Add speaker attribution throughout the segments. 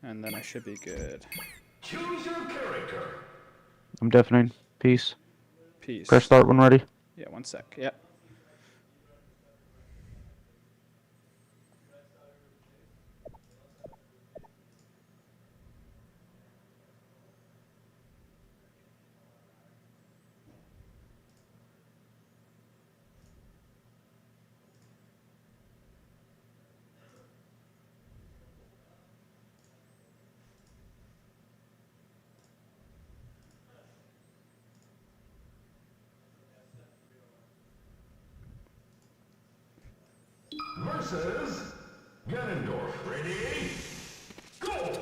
Speaker 1: And then I should be good.
Speaker 2: Choose your character.
Speaker 3: I'm deafening. Peace.
Speaker 1: Peace.
Speaker 3: Press start when ready.
Speaker 1: Yeah, 1 sec. Yep.
Speaker 2: Versus Ganondorf. Ready? Go!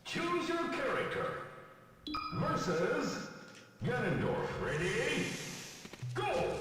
Speaker 2: Choose your character. Versus Ganondorf. Ready? Go!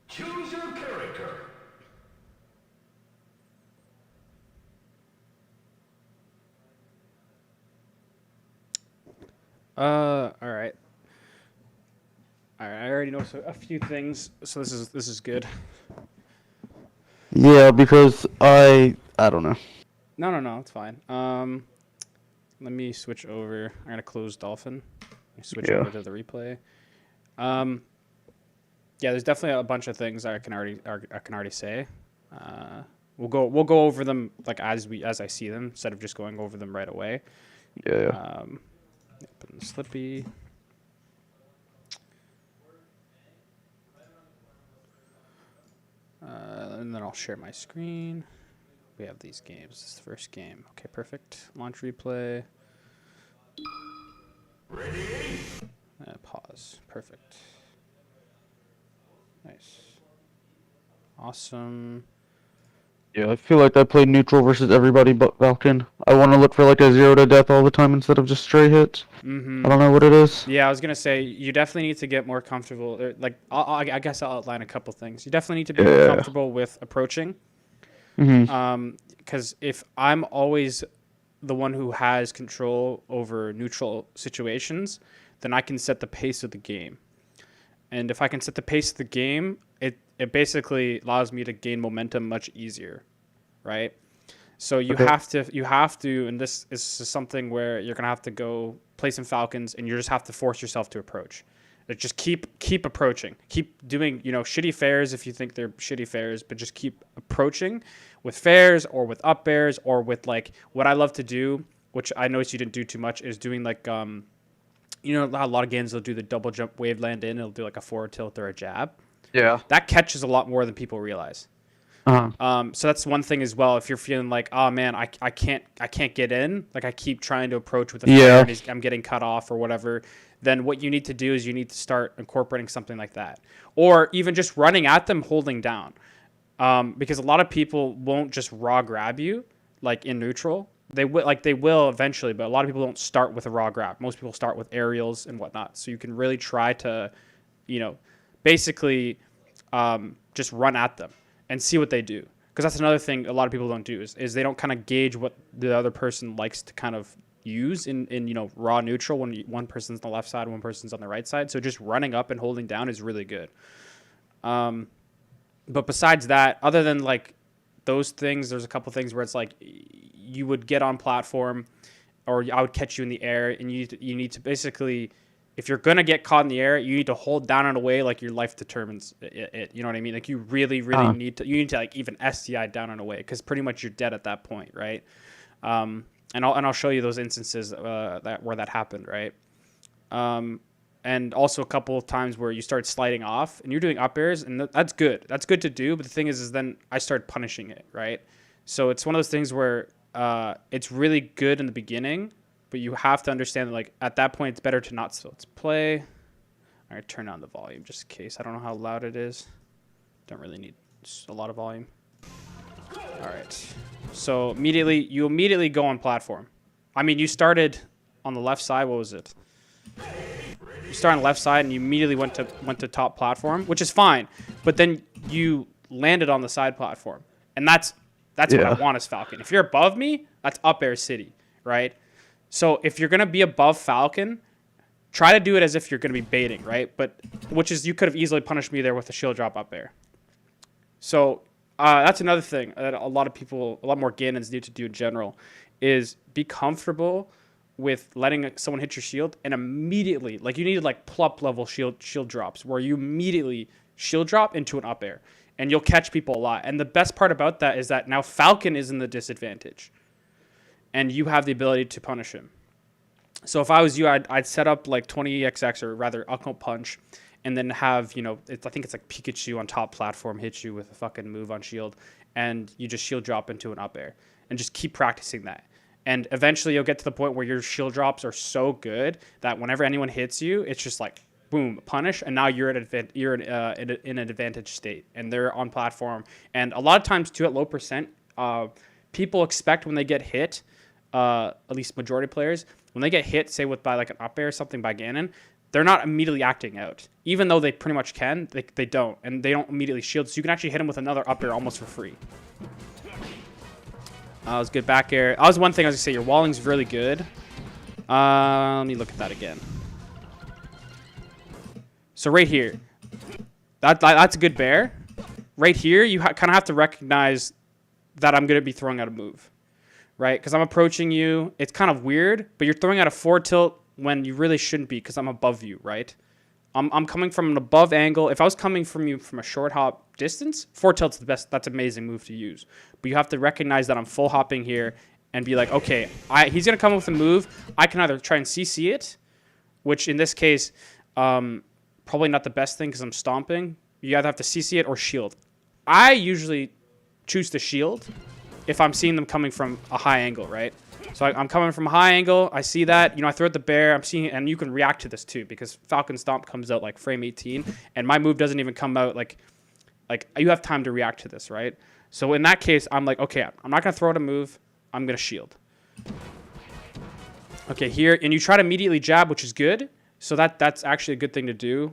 Speaker 2: Choose your character.
Speaker 1: All right. All right. I already know a few things, so this is good.
Speaker 3: Yeah, because I don't know.
Speaker 1: No, it's fine. Let me switch over. I'm gonna close Dolphin. Let me switch
Speaker 3: Yeah.
Speaker 1: over to the replay. Yeah, there's definitely a bunch of things I can already say. We'll go over them like as I see them instead of just going over them right away.
Speaker 3: Yeah.
Speaker 1: Open the Slippy. And then I'll share my screen. We have these games. This is the first game. Okay, perfect. Launch replay.
Speaker 2: Ready?
Speaker 1: Pause. Perfect. Nice. Awesome.
Speaker 3: Yeah, I feel like I play neutral versus everybody but Falcon. I want to look for like a 0 to death all the time instead of just stray hits.
Speaker 1: Mm-hmm.
Speaker 3: I don't know what it is.
Speaker 1: Yeah, I was gonna say you definitely need to get more comfortable. Like, I guess I'll outline a couple things. You definitely need to be more comfortable with approaching. Because if I'm always the one who has control over neutral situations, then I can set the pace of the game. And if I can set the pace of the game, it basically allows me to gain momentum much easier, right? So you have to, and this is something where you're gonna have to go play some Falcons, and you just have to force yourself to approach. Like, just keep approaching, keep doing shitty fairs if you think they're shitty fairs, but just keep approaching with fairs or with up airs or with like what I love to do, which I noticed you didn't do too much, is doing like how a lot of games they'll do the double jump wave land in, it'll do like a forward tilt or a jab.
Speaker 3: Yeah.
Speaker 1: That catches a lot more than people realize. So that's one thing as well. If you're feeling like, oh man, I can't get in, like I keep trying to approach with a fire and I'm getting cut off or whatever, then what you need to do is you need to start incorporating something like that, or even just running at them holding down, because a lot of people won't just raw grab you like in neutral. They will eventually, but a lot of people don't start with a raw grab. Most people start with aerials and whatnot. So you can really try to, basically just run at them and see what they do. Because that's another thing a lot of people don't do is they don't kind of gauge what the other person likes to kind of use in raw neutral when one person's on the left side, one person's on the right side. So just running up and holding down is really good. But besides that, other than like those things, there's a couple things where it's like you would get on platform, or I would catch you in the air, and you need to basically, if you're gonna get caught in the air, you need to hold down and away like your life determines it. You know what I mean? Like you really need to like even SDI down and away, because pretty much you're dead at that point, right? And I'll show you those instances where that happened, right? And also a couple of times where you start sliding off and you're doing up airs, and that's good. That's good to do. But the thing is then I started punishing it, right? So it's one of those things where it's really good in the beginning, but you have to understand that like at that point it's better to not. So let's play. All right, turn down the volume just in case. I don't know how loud it is. Don't really need a lot of volume. All right. So you immediately go on platform. I mean, you started on the left side. What was it? You started on the left side and you immediately went to top platform, which is fine. But then you landed on the side platform, and that's what I want as Falcon. If you're above me, that's up air city, right? So if you're gonna be above Falcon, try to do it as if you're gonna be baiting, right? But which is you could have easily punished me there with a shield drop up air. So that's another thing that a lot more Ganons need to do in general, is be comfortable with letting someone hit your shield and immediately, like you need like plup level shield drops where you immediately shield drop into an up air. and you'll catch people a lot. And the best part about that is that now Falcon is in the disadvantage, and you have the ability to punish him. So if I was you, I'd set up like 20XX, or rather Uncle Punch, and then have, I think it's like Pikachu on top platform hit you with a fucking move on shield, and you just shield drop into an up air, and just keep practicing that. And eventually you'll get to the point where your shield drops are so good that whenever anyone hits you, it's just like, boom, punish, and now you're in an advantage state, and they're on platform. And a lot of times too, at low percent, people expect when they get hit, at least majority of players, when they get hit, say by like an up air or something by Ganon, they're not immediately acting out. Even though they pretty much can, they don't. And they don't immediately shield. So you can actually hit them with another up air almost for free. That was good back air. That was one thing I was going to say. Your walling's really good. Let me look at that again. So right here. That's a good bear. Right here, you kind of have to recognize that I'm going to be throwing out a move. Right? Because I'm approaching you. It's kind of weird, but you're throwing out a 4 tilt when you really shouldn't be, because I'm above you, right? I'm coming from an above angle. If I was coming from you from a short hop distance, 4 tilt's the best. That's an amazing move to use. But you have to recognize that I'm full hopping here and be like, okay, he's going to come with a move. I can either try and CC it, which in this case, probably not the best thing because I'm stomping. You either have to CC it or shield. I usually choose to shield if I'm seeing them coming from a high angle, right? So I'm coming from a high angle. I see that. I throw at the bear. I'm seeing it, and you can react to this too, because Falcon Stomp comes out like frame 18, and my move doesn't even come out like you have time to react to this, right? So in that case, I'm like, okay, I'm not going to throw out a move. I'm going to shield. Okay, here, and you try to immediately jab, which is good. So that's actually a good thing to do,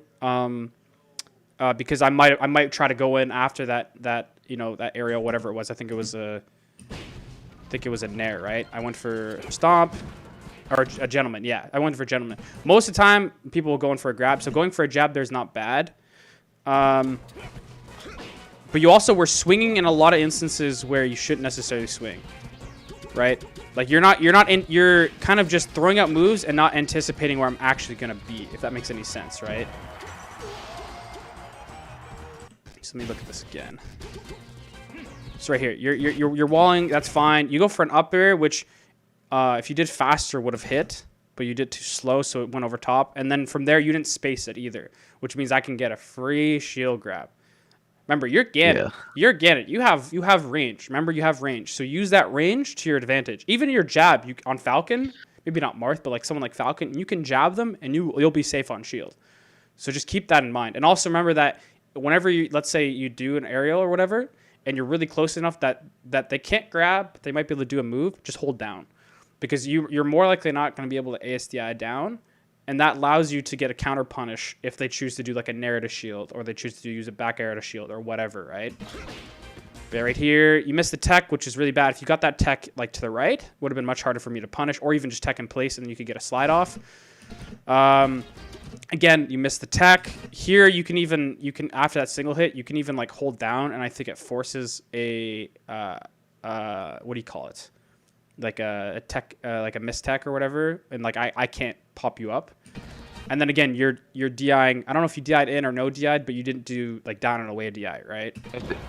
Speaker 1: because I might try to go in after that aerial, whatever it was. I think it was a Nair, right? I went for a stomp, or a gentleman. Yeah, I went for a gentleman. Most of the time, people will go in for a grab. So going for a jab there's not bad. But you also were swinging in a lot of instances where you shouldn't necessarily swing, right? Like you're kind of just throwing out moves and not anticipating where I'm actually gonna be, if that makes any sense, right? So let me look at this again. So right here, you're walling. That's fine. You go for an up air, which if you did faster would have hit, but you did too slow, so it went over top. And then from there, you didn't space it either, which means I can get a free shield grab. Remember, you're Ganon. Yeah. You're Ganon. You have range. Remember, you have range. So use that range to your advantage. Even your jab, on Falcon, maybe not Marth, but like someone like Falcon, you can jab them and you'll be safe on shield. So just keep that in mind. And also remember that whenever let's say you do an aerial or whatever, and you're really close enough that they can't grab, but they might be able to do a move, just hold down. Because you're more likely not going to be able to ASDI down, and that allows you to get a counter punish if they choose to do like a Nair to shield, or they choose to use a back air to shield, or whatever, right? But right here, you missed the tech, which is really bad. If you got that tech like to the right, would have been much harder for me to punish, or even just tech in place, and then you could get a slide off. Again, you missed the tech. Here, you can after that single hit, you can even like hold down, and I think it forces a what do you call it? Like a tech, like a miss tech or whatever, and like I can't pop you up. And then again, you're DIing. I don't know if you DI'd in or no DI'd, but you didn't do like down and away DI, right?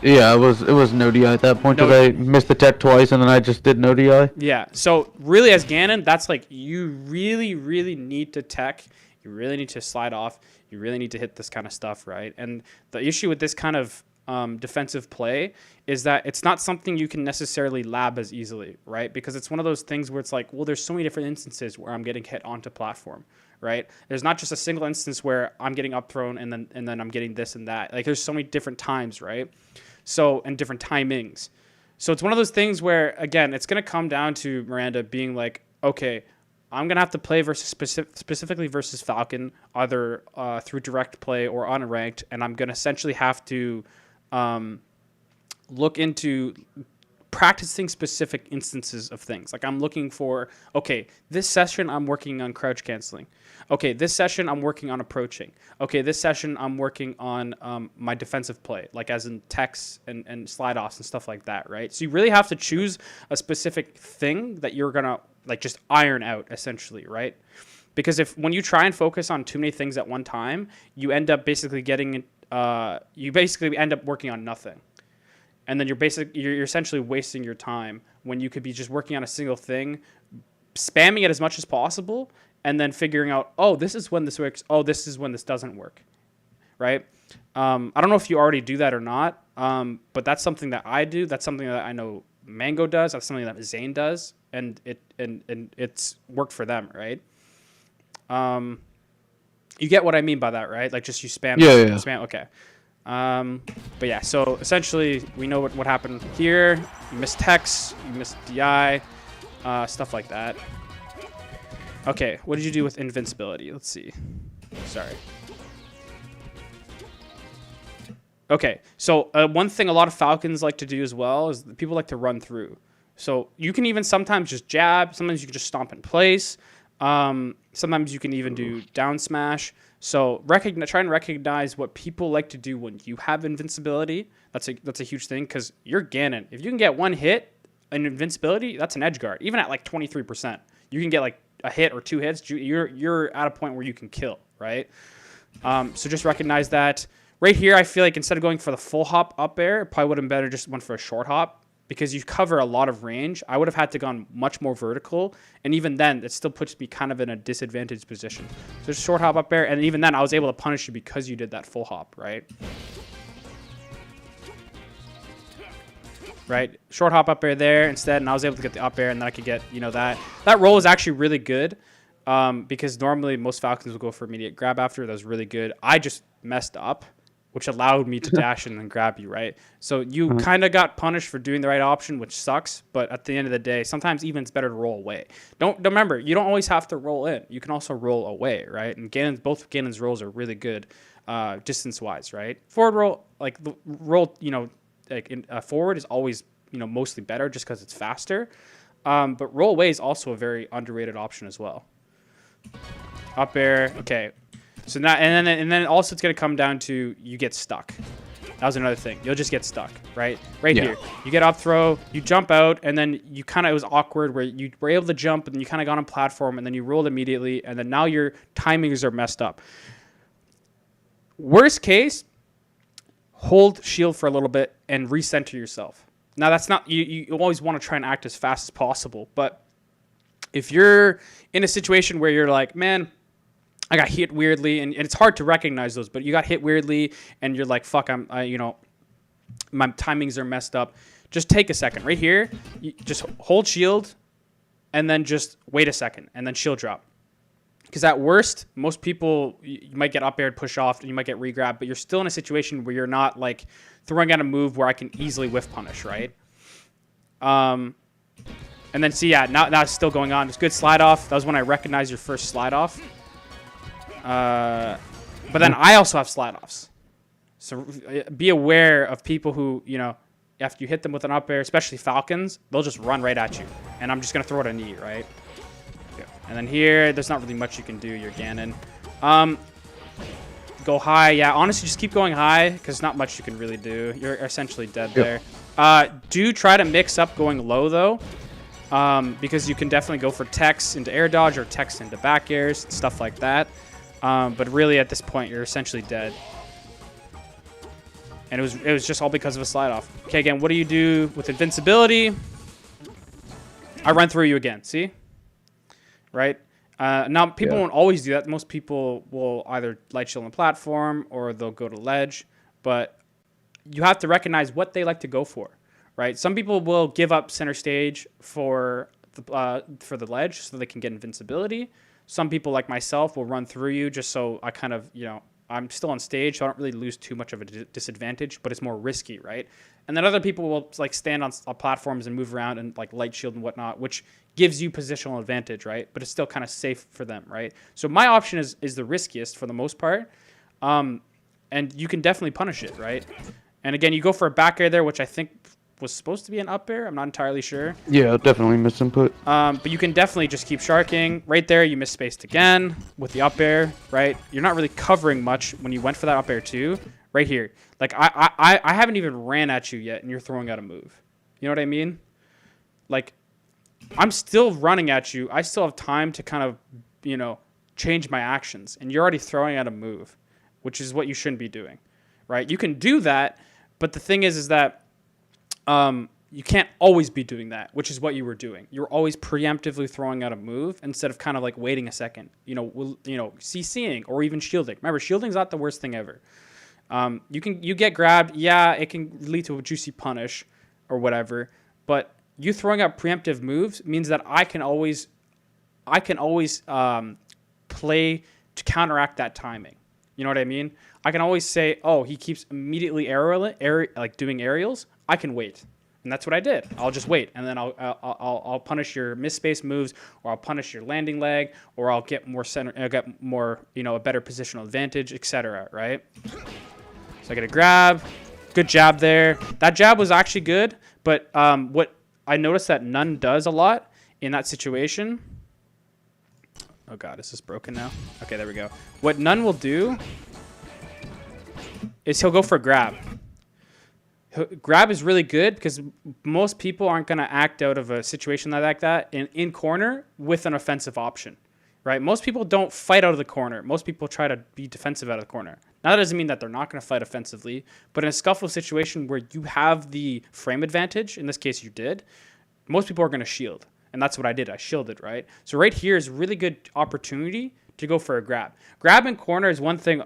Speaker 3: Yeah, it was no DI at that point. No. I missed the tech twice, and then I just did no DI.
Speaker 1: Yeah. So really, as Ganon, that's like you really, really need to tech. You really need to slide off. You really need to hit this kind of stuff, right? And the issue with this kind of defensive play is that it's not something you can necessarily lab as easily, right? Because it's one of those things where it's like, well, there's so many different instances where I'm getting hit onto platform, right? There's not just a single instance where I'm getting up thrown and then I'm getting this and that. Like there's so many different times, right? So, and different timings. So it's one of those things where, again, it's going to come down to Miranda being like, okay, I'm going to have to play specifically versus Falcon, either through direct play or unranked, and I'm going to essentially have to look into practicing specific instances of things. Like I'm looking for, okay, this session I'm working on crouch canceling. Okay, this session I'm working on approaching. Okay, this session I'm working on my defensive play, like as in techs and slide offs and stuff like that, right? So you really have to choose a specific thing that you're going to like just iron out essentially, right? Because when you try and focus on too many things at one time, you end up basically getting you basically end up working on nothing. And then you're essentially wasting your time when you could be just working on a single thing, spamming it as much as possible, and then figuring out, oh, this is when this works. Oh, this is when this doesn't work, right? I don't know if you already do that or not, but that's something that I do. That's something that I know Mango does. That's something that Zane does, and it's worked for them, right? You get what I mean by that, right? Like just you spam.
Speaker 3: Yeah.
Speaker 1: Spam. Okay. But yeah, so essentially we know what happened here. You missed text, you missed DI, stuff like that. Okay, what did you do with invincibility? Let's see. Sorry. Okay, so one thing a lot of Falcons like to do as well is people like to run through. So you can even sometimes just jab. Sometimes you can just stomp in place. Sometimes you can even do down smash. So try and recognize what people like to do when you have invincibility. That's a huge thing because you're Ganon. If you can get one hit in invincibility, that's an edge guard. Even at like 23%, you can get like a hit or 2 hits. You're at a point where you can kill, right? So just recognize that. Right here, I feel like instead of going for the full hop up air, it probably would have been better just went for a short hop because you cover a lot of range. I would have had to gone much more vertical, and even then, it still puts me kind of in a disadvantaged position. So just short hop up air, and even then, I was able to punish you because you did that full hop, right? Right, short hop up air there instead, and I was able to get the up air, and then I could get that. That roll is actually really good because normally most Falcons will go for immediate grab after. That was really good. I just messed up, which allowed me to dash in and grab you, right? So you kind of got punished for doing the right option, which sucks. But at the end of the day, sometimes even it's better to roll away. Don't remember, you don't always have to roll in. You can also roll away, right? And both Ganon's rolls are really good distance-wise, right? Forward roll, like the roll, forward is always, mostly better just because it's faster. But roll away is also a very underrated option as well. Up air, okay. So now, and then also it's gonna come down to you get stuck. That was another thing. You'll just get stuck, right? Right here. You get up throw, you jump out, and then it was awkward where you were able to jump, and then you kind of got on platform, and then you rolled immediately, and then now your timings are messed up. Worst case, hold shield for a little bit and recenter yourself. Now that's not you always want to try and act as fast as possible, but if you're in a situation where you're like, man, I got hit weirdly, and it's hard to recognize those, but you got hit weirdly, and you're like, fuck, my timings are messed up. Just take a second. Right here, you just hold shield, and then just wait a second, and then shield drop. Because at worst, most people, you might get up aired, push off, and you might get re-grabbed, but you're still in a situation where you're not, like, throwing out a move where I can easily whiff punish, right? And then, see, yeah, now it's still going on. It's good slide off. That was when I recognized your first slide off. But then I also have slide offs. So be aware of people who, after you hit them with an up air, especially Falcons, they'll just run right at you. And I'm just going to throw it a knee, right? Okay. And then here, there's not really much you can do. You're Ganon. Go high. Yeah, honestly, just keep going high because not much you can really do. You're essentially dead there. Do try to mix up going low, though. Because you can definitely go for text into air dodge or text into back airs, stuff like that. But really, at this point, you're essentially dead. And it was just all because of a slide off. Okay, again, what do you do with invincibility? I run through you again, see? Right? Now, people won't always do that. Most people will either light shield on the platform or they'll go to ledge. But you have to recognize what they like to go for, right? Some people will give up center stage for the ledge so they can get invincibility. Some people, like myself, will run through you just so I kind of, I'm still on stage, so I don't really lose too much of a disadvantage, but it's more risky, right? And then other people will like stand on platforms and move around and like light shield and whatnot, which gives you positional advantage, right? But it's still kind of safe for them, right? So my option is the riskiest for the most part, and you can definitely punish it, right? And again, you go for a back air there, which I think was supposed to be an up air. I'm not entirely sure.
Speaker 3: Yeah, definitely misinput.
Speaker 1: But you can definitely just keep sharking. Right there, you misspaced again with the up air, right? You're not really covering much when you went for that up air too. Right here. Like, I haven't even ran at you yet, and you're throwing out a move. You know what I mean? Like, I'm still running at you. I still have time to kind of, change my actions. And you're already throwing out a move, which is what you shouldn't be doing. right? You can do that, but the thing is that you can't always be doing that, which is what you were doing. You're always preemptively throwing out a move instead of kind of like waiting a second, CCing or even shielding. Remember, shielding's not the worst thing ever. You get grabbed. Yeah, it can lead to a juicy punish or whatever, but you throwing out preemptive moves means that I can always play to counteract that timing. You know what I mean? I can always say, oh, he keeps immediately doing aerials. I can wait. And that's what I did. I'll just wait, and then I'll punish your misspaced moves, or I'll punish your landing leg, or I'll get more center, a better positional advantage, etc. Right? So I get a grab, good jab there. That jab was actually good, but what I noticed that none does a lot in that situation. Oh god, is this broken now? Okay, there we go. What none will do is he'll go for a grab. Grab is really good because most people aren't going to act out of a situation like that in corner with an offensive option, right? Most people don't fight out of the corner. Most people try to be defensive out of the corner. Now, that doesn't mean that they're not going to fight offensively, but in a scuffle situation where you have the frame advantage, in this case you did, most people are going to shield. And that's what I did. I shielded, right? So right here is a really good opportunity to go for a grab. Grab in corner is one thing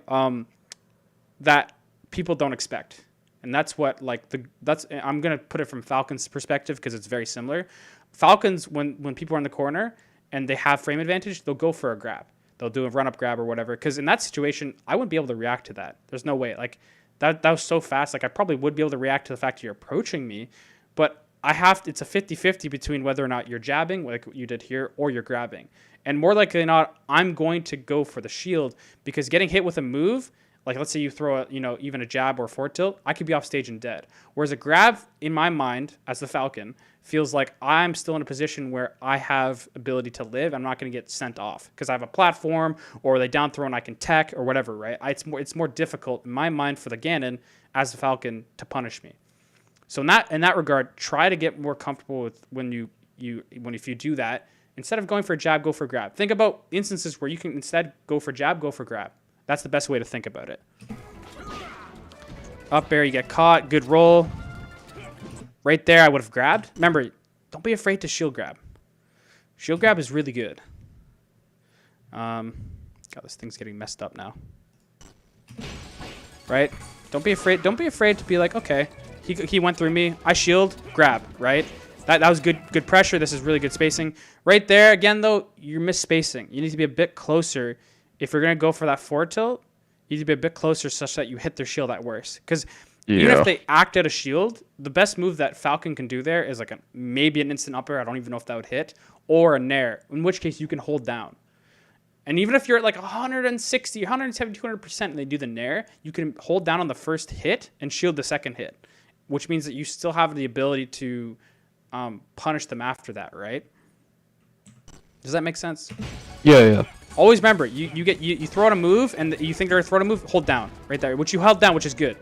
Speaker 1: that people don't expect. And that's what I'm gonna put it from Falcon's perspective because it's very similar. Falcons, when people are in the corner and they have frame advantage, they'll go for a grab. They'll do a run up grab or whatever. Because in that situation, I wouldn't be able to react to that. There's no way. Like that was so fast. Like I probably would be able to react to the fact you're approaching me, but it's a 50-50 between whether or not you're jabbing, like you did here, or you're grabbing. And more likely than not, I'm going to go for the shield because getting hit with a move. Like, let's say you throw even a jab or a forward tilt, I could be off stage and dead. Whereas a grab, in my mind, as the Falcon, feels like I'm still in a position where I have ability to live. I'm not going to get sent off because I have a platform or they down throw and I can tech or whatever, right? It's more difficult in my mind for the Ganon as the Falcon to punish me. So in that regard, try to get more comfortable with if you do that. Instead of going for a jab, go for a grab. Think about instances where you can instead go for jab, go for grab. That's the best way to think about it. Up air, you get caught. Good roll. Right there, I would have grabbed. Remember, don't be afraid to shield grab. Shield grab is really good. God, this thing's getting messed up now. Right? Don't be afraid. Don't be afraid to be like, okay, he went through me. I shield, grab. Right? That was good pressure. This is really good spacing. Right there, again though, you're misspacing. You need to be a bit closer. If you're going to go for that forward tilt, you need to be a bit closer such that you hit their shield at worst. Because even if they act out a shield, the best move that Falcon can do there is like maybe an instant up air. I don't even know if that would hit. Or a nair, in which case you can hold down. And even if you're at like 160, 170, 200% and they do the nair, you can hold down on the first hit and shield the second hit. Which means that you still have the ability to punish them after that, right? Does that make sense?
Speaker 3: Yeah.
Speaker 1: Always remember, you throw out a move, and you think they're throwing a move, hold down. Right there, which you held down, which is good.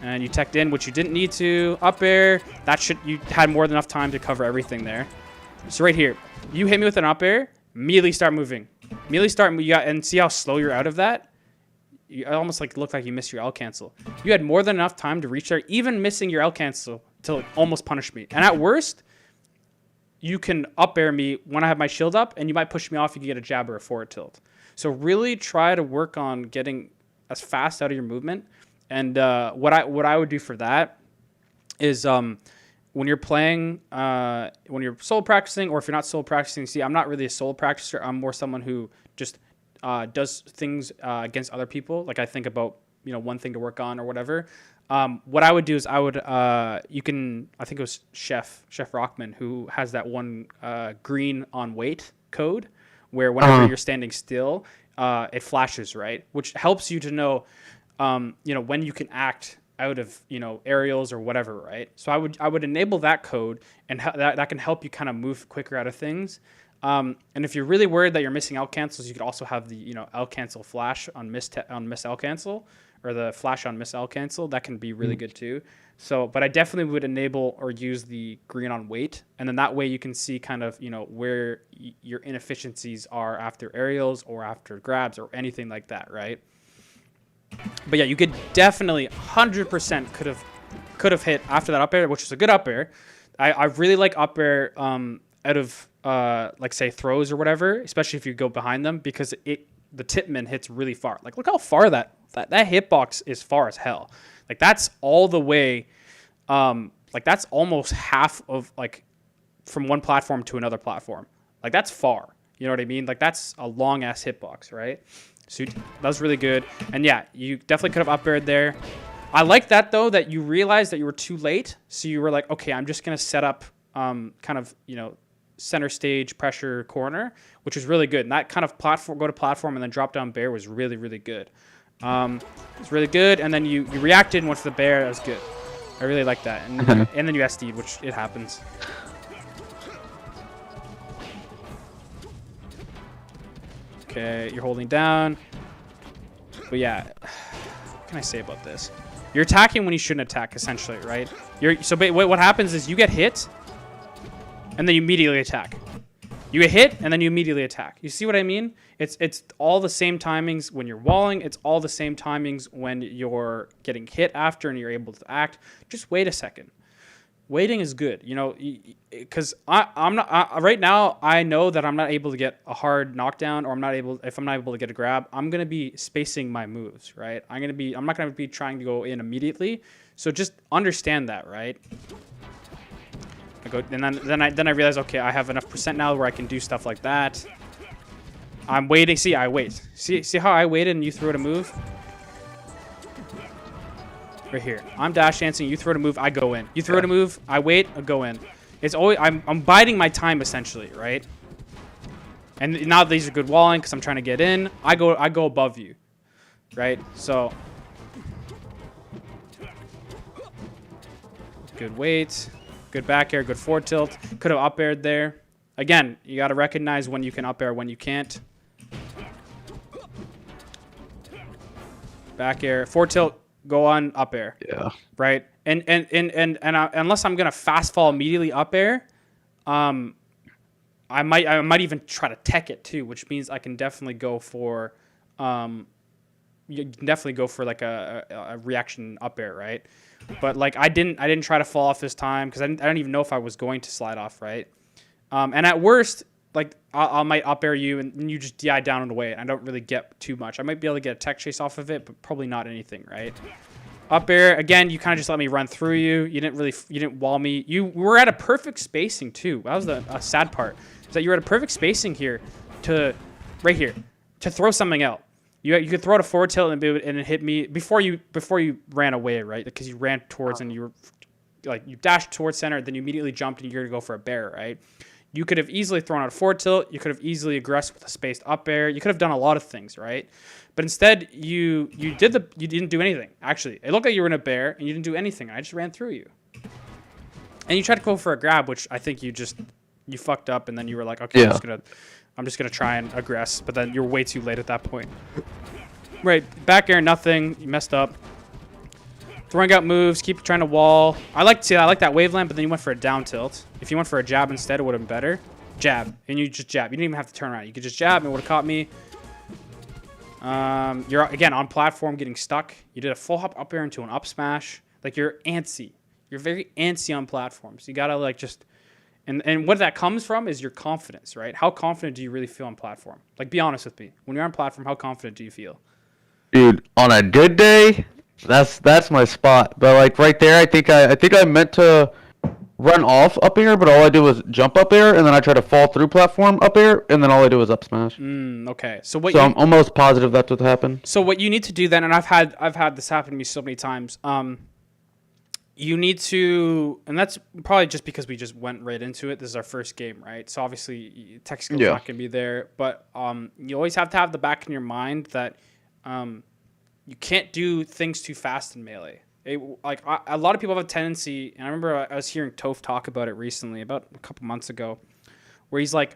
Speaker 1: And you teched in, which you didn't need to. Up air, you had more than enough time to cover everything there. So right here, you hit me with an up air, immediately start moving. And see how slow you're out of that? You almost looked like you missed your L cancel. You had more than enough time to reach there, even missing your L cancel to almost punish me. And at worst, you can up air me when I have my shield up, and you might push me off. You can get a jab or a forward tilt. So really try to work on getting as fast out of your movement. And what I would do for that is when you're playing, when you're solo practicing, or if you're not solo practicing. See, I'm not really a solo practicer. I'm more someone who just does things against other people. Like I think about one thing to work on or whatever. What I would do is I think it was Chef Rockman who has that one green on weight code where whenever you're standing still, it flashes, right? Which helps you to know, when you can act out of, aerials or whatever, right? So I would enable that code, and that can help you kind of move quicker out of things. And if you're really worried that you're missing L cancels, you could also have the, L cancel flash on miss L cancel, or the flash on miss L cancel. That can be really good too. So, but I definitely would enable or use the green on weight. And then that way you can see kind of, where your inefficiencies are after aerials or after grabs or anything like that, right? But yeah, you could definitely 100% could have hit after that up air, which is a good up air. I really like up air out of like say throws or whatever, especially if you go behind them, because the tipman hits really far. Like look how far that hitbox is, far as hell. Like that's all the way like that's almost half of like from one platform to another platform. Like that's far. You know what I mean? Like that's a long ass hitbox, right? So that was really good. And yeah, you definitely could have up aired there. I like that though, that you realized that you were too late. So you were like, okay, I'm just going to set up kind of, you know, center stage pressure corner, which was really good. And that kind of platform, go to platform and then drop down bear was really, really good. It's really good. And then you reacted and went for the bear. That was good. I really like that. And, and then you SD'd, which it happens. Okay, you're holding down. But yeah, what can I say about this? You're attacking when you shouldn't attack, essentially, right? So what happens is you get hit, and then you immediately attack. You get hit, and then you immediately attack. You see what I mean? It's all the same timings when you're walling. It's all the same timings when you're getting hit after and you're able to act. Just wait a second. Waiting is good, you know, because I'm not right now. I know that I'm not able to get a hard knockdown, or if I'm not able to get a grab, I'm gonna be spacing my moves, right? I'm not gonna be trying to go in immediately. So just understand that, right? I go, and then I realize, okay, I have enough percent now where I can do stuff like that. I'm waiting. See, I wait. See how I waited and you threw it a move. Right here. I'm dash dancing. You throw it a move. I go in. You throw it a move. I wait. I go in. It's always I'm biding my time essentially, right? And now these are good walling because I'm trying to get in. I go above you, right? So good weight, good back air, good forward tilt. Could have up aired there. Again, you got to recognize when you can up air, when you can't. Back air, forward tilt. Go on up air.
Speaker 3: Yeah.
Speaker 1: Right. And unless I'm gonna fast fall immediately up air, I might even try to tech it too, which means I can definitely go for you can definitely go for like a reaction up air, right? But like I didn't try to fall off this time because I didn't even know if I was going to slide off, right? And at worst, like I might up air you and you just DI down and away. And I don't really get too much. I might be able to get a tech chase off of it, but probably not anything, right? Up air again. You kind of just let me run through you. You didn't wall me. You were at a perfect spacing too. That was the sad part. Is that you're at a perfect spacing here right here to throw something out. You could throw it a forward tilt and it hit me before you ran away, right? Because you ran towards and you were like you dashed towards center, then you immediately jumped and you're gonna go for a bear, right? You could have easily thrown out a forward tilt. You could have easily aggressed with a spaced up air. You could have done a lot of things, right? But instead, you didn't do anything. Actually, it looked like you were in a bear and you didn't do anything. I just ran through you. And you tried to go for a grab, which I think you fucked up, and then you were like, okay, yeah. I'm just gonna try and aggress. But then you're way too late at that point. Right, back air, nothing. You messed up. Throwing out moves, keep trying to wall. I like that waveland, but then you went for a down tilt. If you went for a jab instead, it would have been better. Jab, and you just jab. You didn't even have to turn around. You could just jab, and it would have caught me. You're again on platform, getting stuck. You did a full hop up air into an up smash. Like you're antsy. You're very antsy on platforms. You gotta like just, and what that comes from is your confidence, right? How confident do you really feel on platform? Like, be honest with me. When you're on platform, how confident do you feel?
Speaker 3: Dude, on a good day, that's my spot. But like right there, I think I meant to run off up air, but all I did was jump up air, and then I tried to fall through platform up air, and then all I did was up smash.
Speaker 1: Okay. So
Speaker 3: I'm almost positive that's what happened.
Speaker 1: So what you need to do then, and I've had this happen to me so many times. You need to, and that's probably just because we just went right into it. This is our first game, right? So obviously tech skills not gonna be there, but you always have to have the back in your mind that you can't do things too fast in melee. A lot of people have a tendency, and I remember I was hearing Toph talk about it recently, about a couple months ago, where he's like,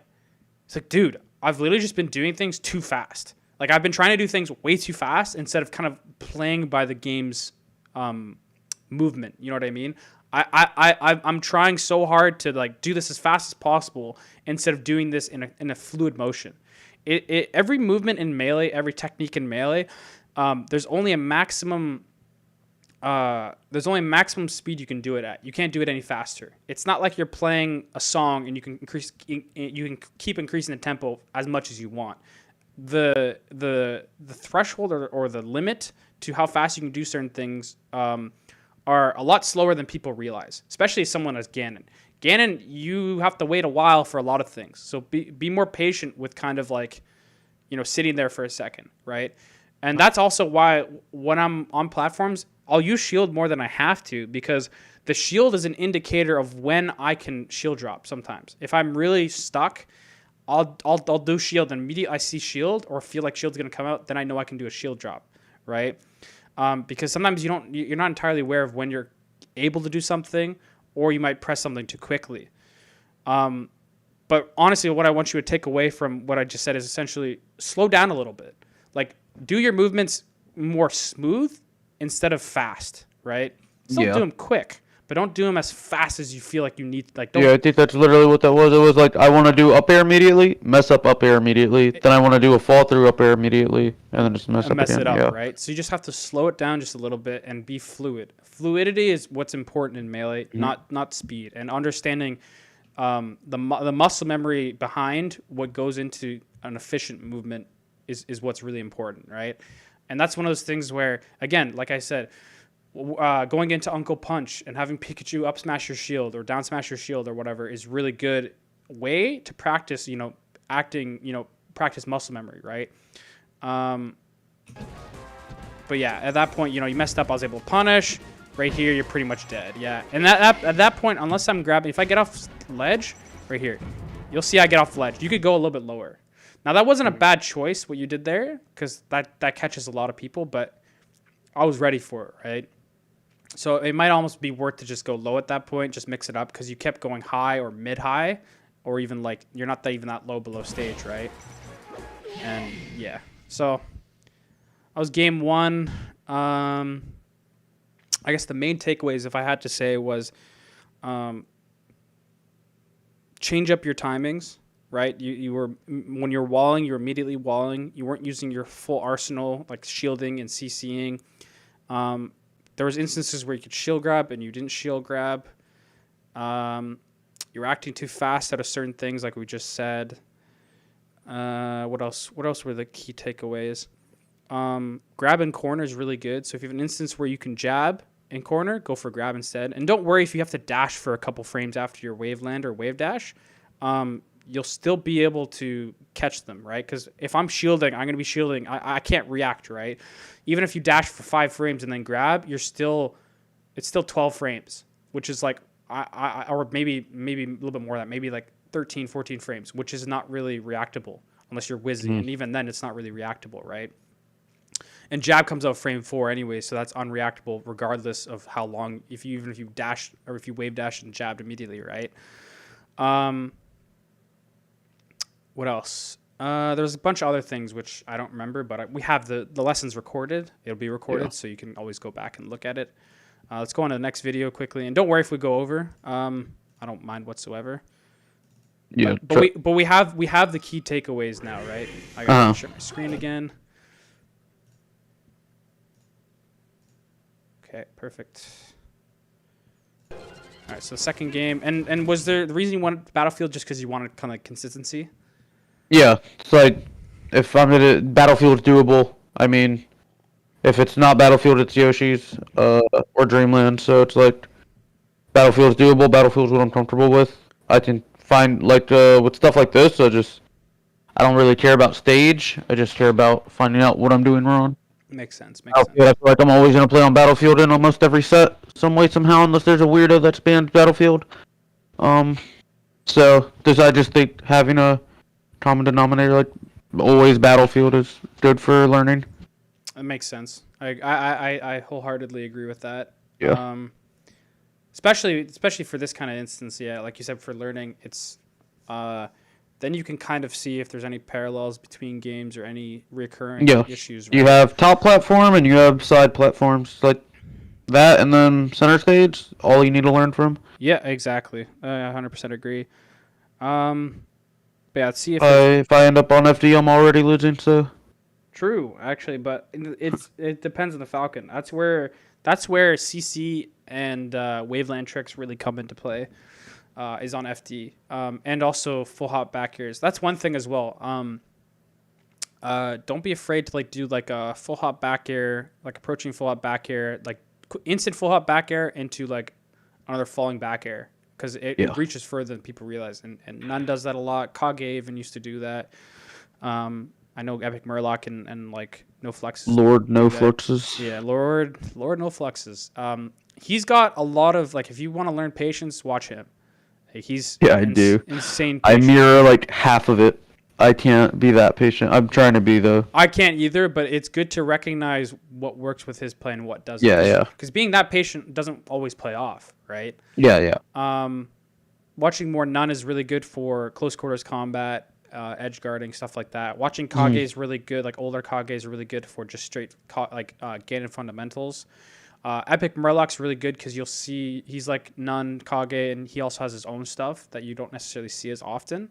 Speaker 1: dude, I've literally just been doing things too fast. Like, I've been trying to do things way too fast instead of kind of playing by the game's movement. You know what I mean? I'm trying so hard to like do this as fast as possible instead of doing this in a fluid motion. Every movement in melee, every technique in melee, there's only a maximum. There's only maximum speed you can do it at. You can't do it any faster. It's not like you're playing a song and you can keep increasing the tempo as much as you want. The threshold or the limit to how fast you can do certain things are a lot slower than people realize, especially someone as Ganon. Ganon, you have to wait a while for a lot of things. So be more patient with kind of like, sitting there for a second, right? And that's also why when I'm on platforms, I'll use shield more than I have to, because the shield is an indicator of when I can shield drop sometimes. If I'm really stuck, I'll do shield, and immediately I see shield or feel like shield's going to come out, then I know I can do a shield drop, right? Because sometimes you're not entirely aware of when you're able to do something, or you might press something too quickly. But honestly, what I want you to take away from what I just said is essentially slow down a little bit. Like, do your movements more smooth instead of fast, right? Still do them quick, but don't do them as fast as you feel like you need. Like, don't.
Speaker 3: Yeah, I think that's literally what that was. It was like, I want to do up air immediately, mess up air immediately. Then I want to do a fall through up air immediately, and then just mess
Speaker 1: it up,
Speaker 3: yeah.
Speaker 1: right? So you just have to slow it down just a little bit and be fluid. Fluidity is what's important in Melee, not speed. And understanding the muscle memory behind what goes into an efficient movement is what's really important, right? And that's one of those things where, again, like I said, going into Uncle Punch and having Pikachu up smash your shield or down smash your shield or whatever is really good way to practice, practice muscle memory, right? But yeah, at that point, you messed up. I was able to punish. Right here, you're pretty much dead. Yeah, and at that point, unless I'm grabbing, if I get off ledge, right here, you'll see I get off ledge. You could go a little bit lower. Now that wasn't a bad choice what you did there, because that catches a lot of people, but I was ready for it, right? So it might almost be worth to just go low at that point, just mix it up, because you kept going high or mid-high, or even like you're not even that low below stage, right? And yeah, so that was game one. I guess the main takeaways, if I had to say, was change up your timings, right? You were, when you're walling, you're immediately walling. You weren't using your full arsenal, like shielding and CCing. There was instances where you could shield grab and you didn't shield grab. You're acting too fast out of certain things, like we just said. What else? What else were the key takeaways? Grab in corner is really good. So if you have an instance where you can jab in corner, go for grab instead. And don't worry if you have to dash for a couple frames after your wave land or wave dash. You'll still be able to catch them, right? Because if I'm shielding, I'm going to be shielding. I can't react, right? Even if you dash for 5 frames and then grab, it's still 12 frames, which is like, or maybe a little bit more than that, maybe like 13, 14 frames, which is not really reactable unless you're whizzing. And even then, it's not really reactable, right? And jab comes out frame 4 anyway, so that's unreactable regardless of how long, even if you dash or if you wave dash and jabbed immediately, right? What else? There's a bunch of other things which I don't remember, but we have the lessons recorded. It'll be recorded, so you can always go back and look at it. Let's go on to the next video quickly, and don't worry if we go over. I don't mind whatsoever.
Speaker 3: Yeah,
Speaker 1: but we have the key takeaways now, right? I gotta share my screen again. Okay, perfect. All right, so second game, and was there the reason you wanted Battlefield just because you wanted kind of consistency?
Speaker 3: Yeah, it's like, if I'm gonna, Battlefield's doable. I mean, if it's not Battlefield, it's Yoshi's, or Dreamland, so it's like, Battlefield's doable, Battlefield's what I'm comfortable with. I can find, like, with stuff like this, I don't really care about stage, I just care about finding out what I'm doing wrong.
Speaker 1: Makes sense,
Speaker 3: I feel like I'm always gonna play on Battlefield in almost every set, some way, somehow, unless there's a weirdo that's banned Battlefield. So, I just think having a common denominator like always Battlefield is good for learning.
Speaker 1: It makes sense. I wholeheartedly agree with that.
Speaker 3: Yeah.
Speaker 1: Especially for this kind of instance, yeah, like you said, for learning, it's then you can kind of see if there's any parallels between games or any recurring issues. Right?
Speaker 3: You have top platform and you have side platforms like that, and then center stage. All you need to learn from.
Speaker 1: Yeah, exactly. I 100% agree. But yeah, let's see if
Speaker 3: I end up on FD, I'm already losing. So
Speaker 1: True, actually, but it depends on the Falcon. That's where CC and Waveland tricks really come into play. Is on FD, and also full hop back airs. That's one thing as well. Don't be afraid to like do like a full hop back air, like approaching full hop back air, like instant full hop back air into like another falling back air, because it reaches further than people realize. And None does that a lot. Kage even used to do that. I know Epic Murloc and like No Fluxes.
Speaker 3: Lord No Fluxes.
Speaker 1: Yeah, Lord No Fluxes. He's got a lot of like, if you want to learn patience, watch him. Like, he's
Speaker 3: I do.
Speaker 1: Insane.
Speaker 3: I
Speaker 1: Patient.
Speaker 3: mirror like half of it. I can't be that patient. I'm trying to be though.
Speaker 1: I can't either, but it's good to recognize what works with his play and what doesn't.
Speaker 3: Yeah.
Speaker 1: Because being that patient doesn't always play off, right?
Speaker 3: Yeah.
Speaker 1: Watching more None is really good for close quarters combat, edge guarding, stuff like that. Watching Kage is really good. Like older Kage is really good for just straight gaining fundamentals. Epic Murloc's really good because you'll see he's like None Kage, and he also has his own stuff that you don't necessarily see as often.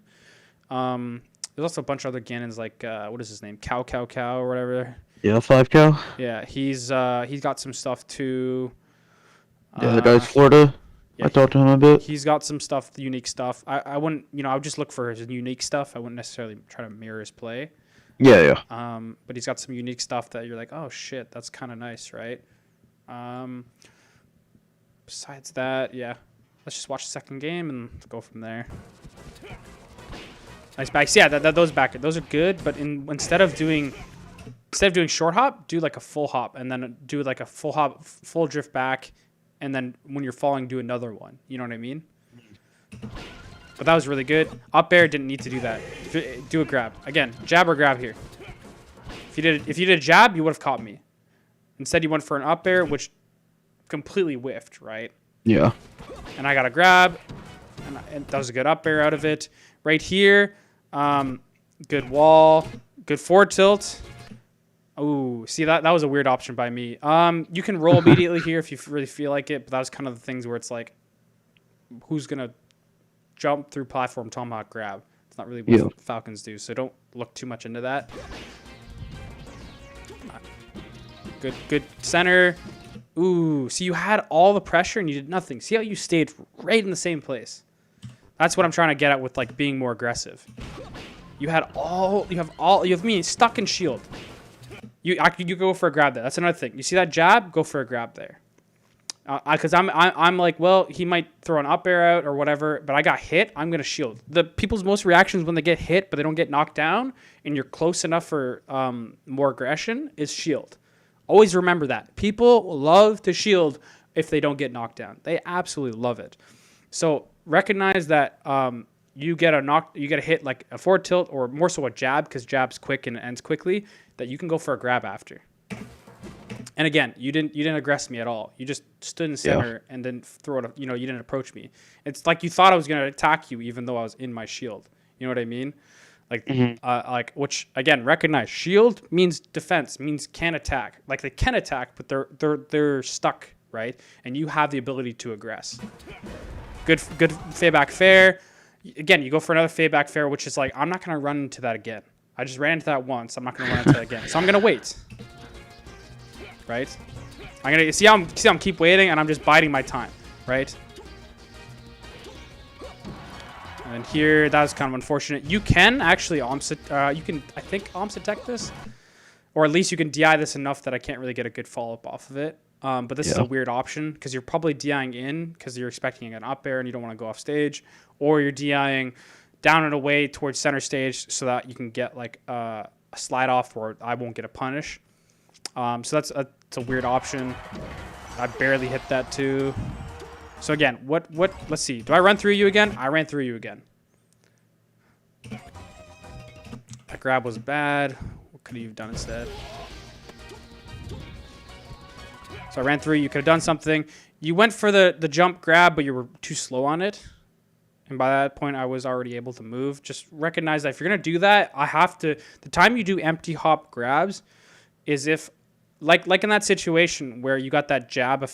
Speaker 1: There's also a bunch of other Ganons like what is his name? Cow or whatever.
Speaker 3: Yeah, 5 cow.
Speaker 1: Yeah, he's got some stuff too.
Speaker 3: Yeah, the guy's Florida.
Speaker 1: Yeah,
Speaker 3: I talked to him a bit.
Speaker 1: He's got some stuff, unique stuff. I wouldn't, I would just look for his unique stuff. I wouldn't necessarily try to mirror his play.
Speaker 3: Yeah.
Speaker 1: But he's got some unique stuff that you're like, oh shit, that's kind of nice, right? Besides that, yeah, let's just watch the second game and go from there. Nice backs. Yeah, those are good. But instead of doing short hop, do like a full hop, and then do like a full hop, full drift back, and then when you're falling, do another one. You know what I mean? But that was really good. Up air didn't need to do that. Do a grab again. Jab or grab here. If you did a jab, you would have caught me. Instead, you went for an up air, which completely whiffed, right?
Speaker 3: Yeah.
Speaker 1: And I got a grab, and that was a good up air out of it. Right here, good wall, good forward tilt. Ooh, see that was a weird option by me. You can roll immediately here if you really feel like it, but that was kind of the things where it's like, who's gonna jump through platform tomahawk grab? It's not really what Falcons do, so don't look too much into that. Good center. Ooh, see, you had all the pressure and you did nothing. See how you stayed right in the same place. That's what I'm trying to get at with like being more aggressive. You have me stuck in shield. You go for a grab there. That's another thing. You see that jab? Go for a grab there. Because I'm like, well, he might throw an up air out or whatever, but I got hit. I'm gonna shield. The people's most reactions when they get hit, but they don't get knocked down, and you're close enough for more aggression, is shield. Always remember that. People love to shield if they don't get knocked down. They absolutely love it. So recognize that you get a hit like a forward tilt, or more so a jab, because jab's quick and it ends quickly, that you can go for a grab after. And again, you didn't aggress me at all. You just stood in the center and then throw it. You didn't approach me. It's like you thought I was gonna attack you, even though I was in my shield. You know what I mean? Like, which again, recognize shield means defense, means can attack. Like they can attack, but they're stuck, right? And you have the ability to aggress. Good fade back fair. Again, you go for another fade back fair, which is like, I'm not gonna run into that again. I just ran into that once. I'm not gonna run into that again. So I'm gonna wait. Right? I'm gonna see how I'm keep waiting, and I'm just biding my time, right? And here, that was kind of unfortunate. You can actually I think OMS attack this, or at least you can DI this enough that I can't really get a good follow up off of it. But this is a weird option because you're probably DIing in because you're expecting an up air and you don't want to go off stage, or you're DIing down and away towards center stage so that you can get like a slide off where I won't get a punish. So that's a weird option. I barely hit that too. So again, let's see. Do I run through you again? I ran through you again. That grab was bad. What could you have done instead? So I ran through you. Could have done something. You went for the jump grab, but you were too slow on it. And by that point, I was already able to move. Just recognize that if you're going to do that, the time you do empty hop grabs is if, like in that situation where you got that jab a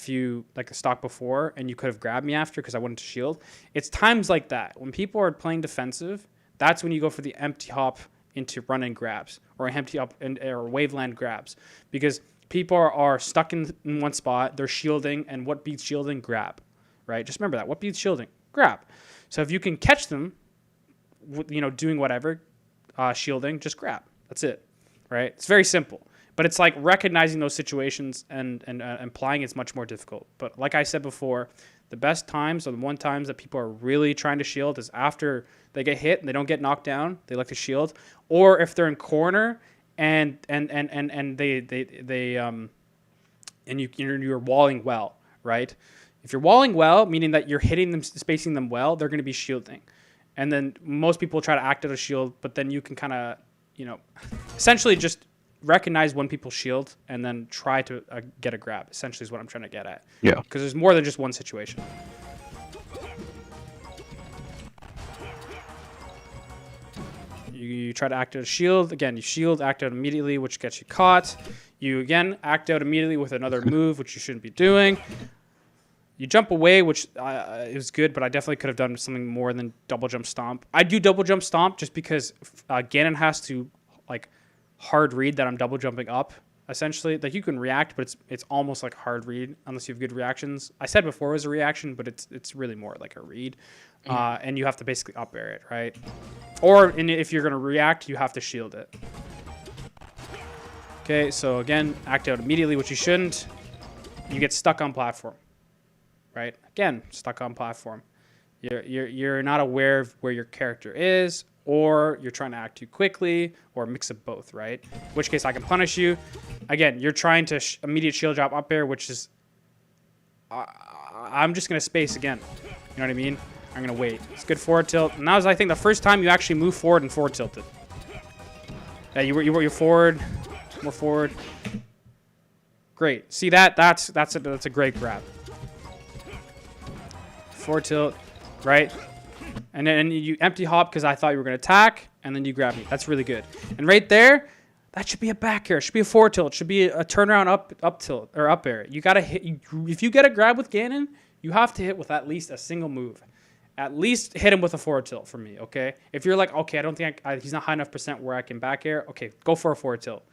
Speaker 1: stock before and you could have grabbed me after because I wanted to shield. It's times like that. When people are playing defensive, that's when you go for the empty hop into run-in grabs or empty up or waveland grabs, because people are stuck in one spot. They're shielding, and what beats shielding? Grab, right? Just remember that. What beats shielding? Grab. So if you can catch them, doing whatever, shielding, just grab. That's it, right? It's very simple. But it's like recognizing those situations and applying it's much more difficult. But like I said before, the best times or the one times that people are really trying to shield is after they get hit and they don't get knocked down. They like to shield, or if they're in corner and you're walling well, right? If you're walling well, meaning that you're hitting them, spacing them well, they're going to be shielding. And then most people try to act out a shield, but then you can kind of, essentially just recognize when people shield and then try to get a grab, essentially is what I'm trying to get at.
Speaker 3: Yeah.
Speaker 1: Because there's more than just one situation. You try to act out a shield. Again, you shield, act out immediately, which gets you caught. You, again, act out immediately with another move, which you shouldn't be doing. You jump away, which is good, but I definitely could have done something more than double jump stomp. I do double jump stomp just because Ganon has to, hard read that I'm double jumping up, essentially. Like, you can react, but it's almost like hard read unless you have good reactions. I said before it was a reaction, but it's really more like a read. And you have to basically up air it, right? Or if you're going to react, you have to shield it. Okay, so again, act out immediately, which you shouldn't. You get stuck on platform, right? Again, stuck on platform. You're not aware of where your character is, or you're trying to act too quickly, or a mix of both, right? In which case I can punish you. Again, you're trying to immediate shield drop up air, which is... I'm just going to space again. You know what I mean? I'm going to wait. It's good forward tilt. And that was, I think, the first time you actually moved forward and forward tilted. Yeah, you're forward. More forward. Great. See that? That's a great grab. Forward tilt, right? And then you empty hop because I thought you were going to attack, and then you grab me. That's really good. And right there, that should be a back air. It should be a forward tilt. It should be a turnaround up tilt or up air. You got to hit. If you get a grab with Ganon, you have to hit with at least a single move. At least hit him with a forward tilt for me, okay? If you're like, okay, I don't think he's not high enough % where I can back air, okay, go for a forward tilt.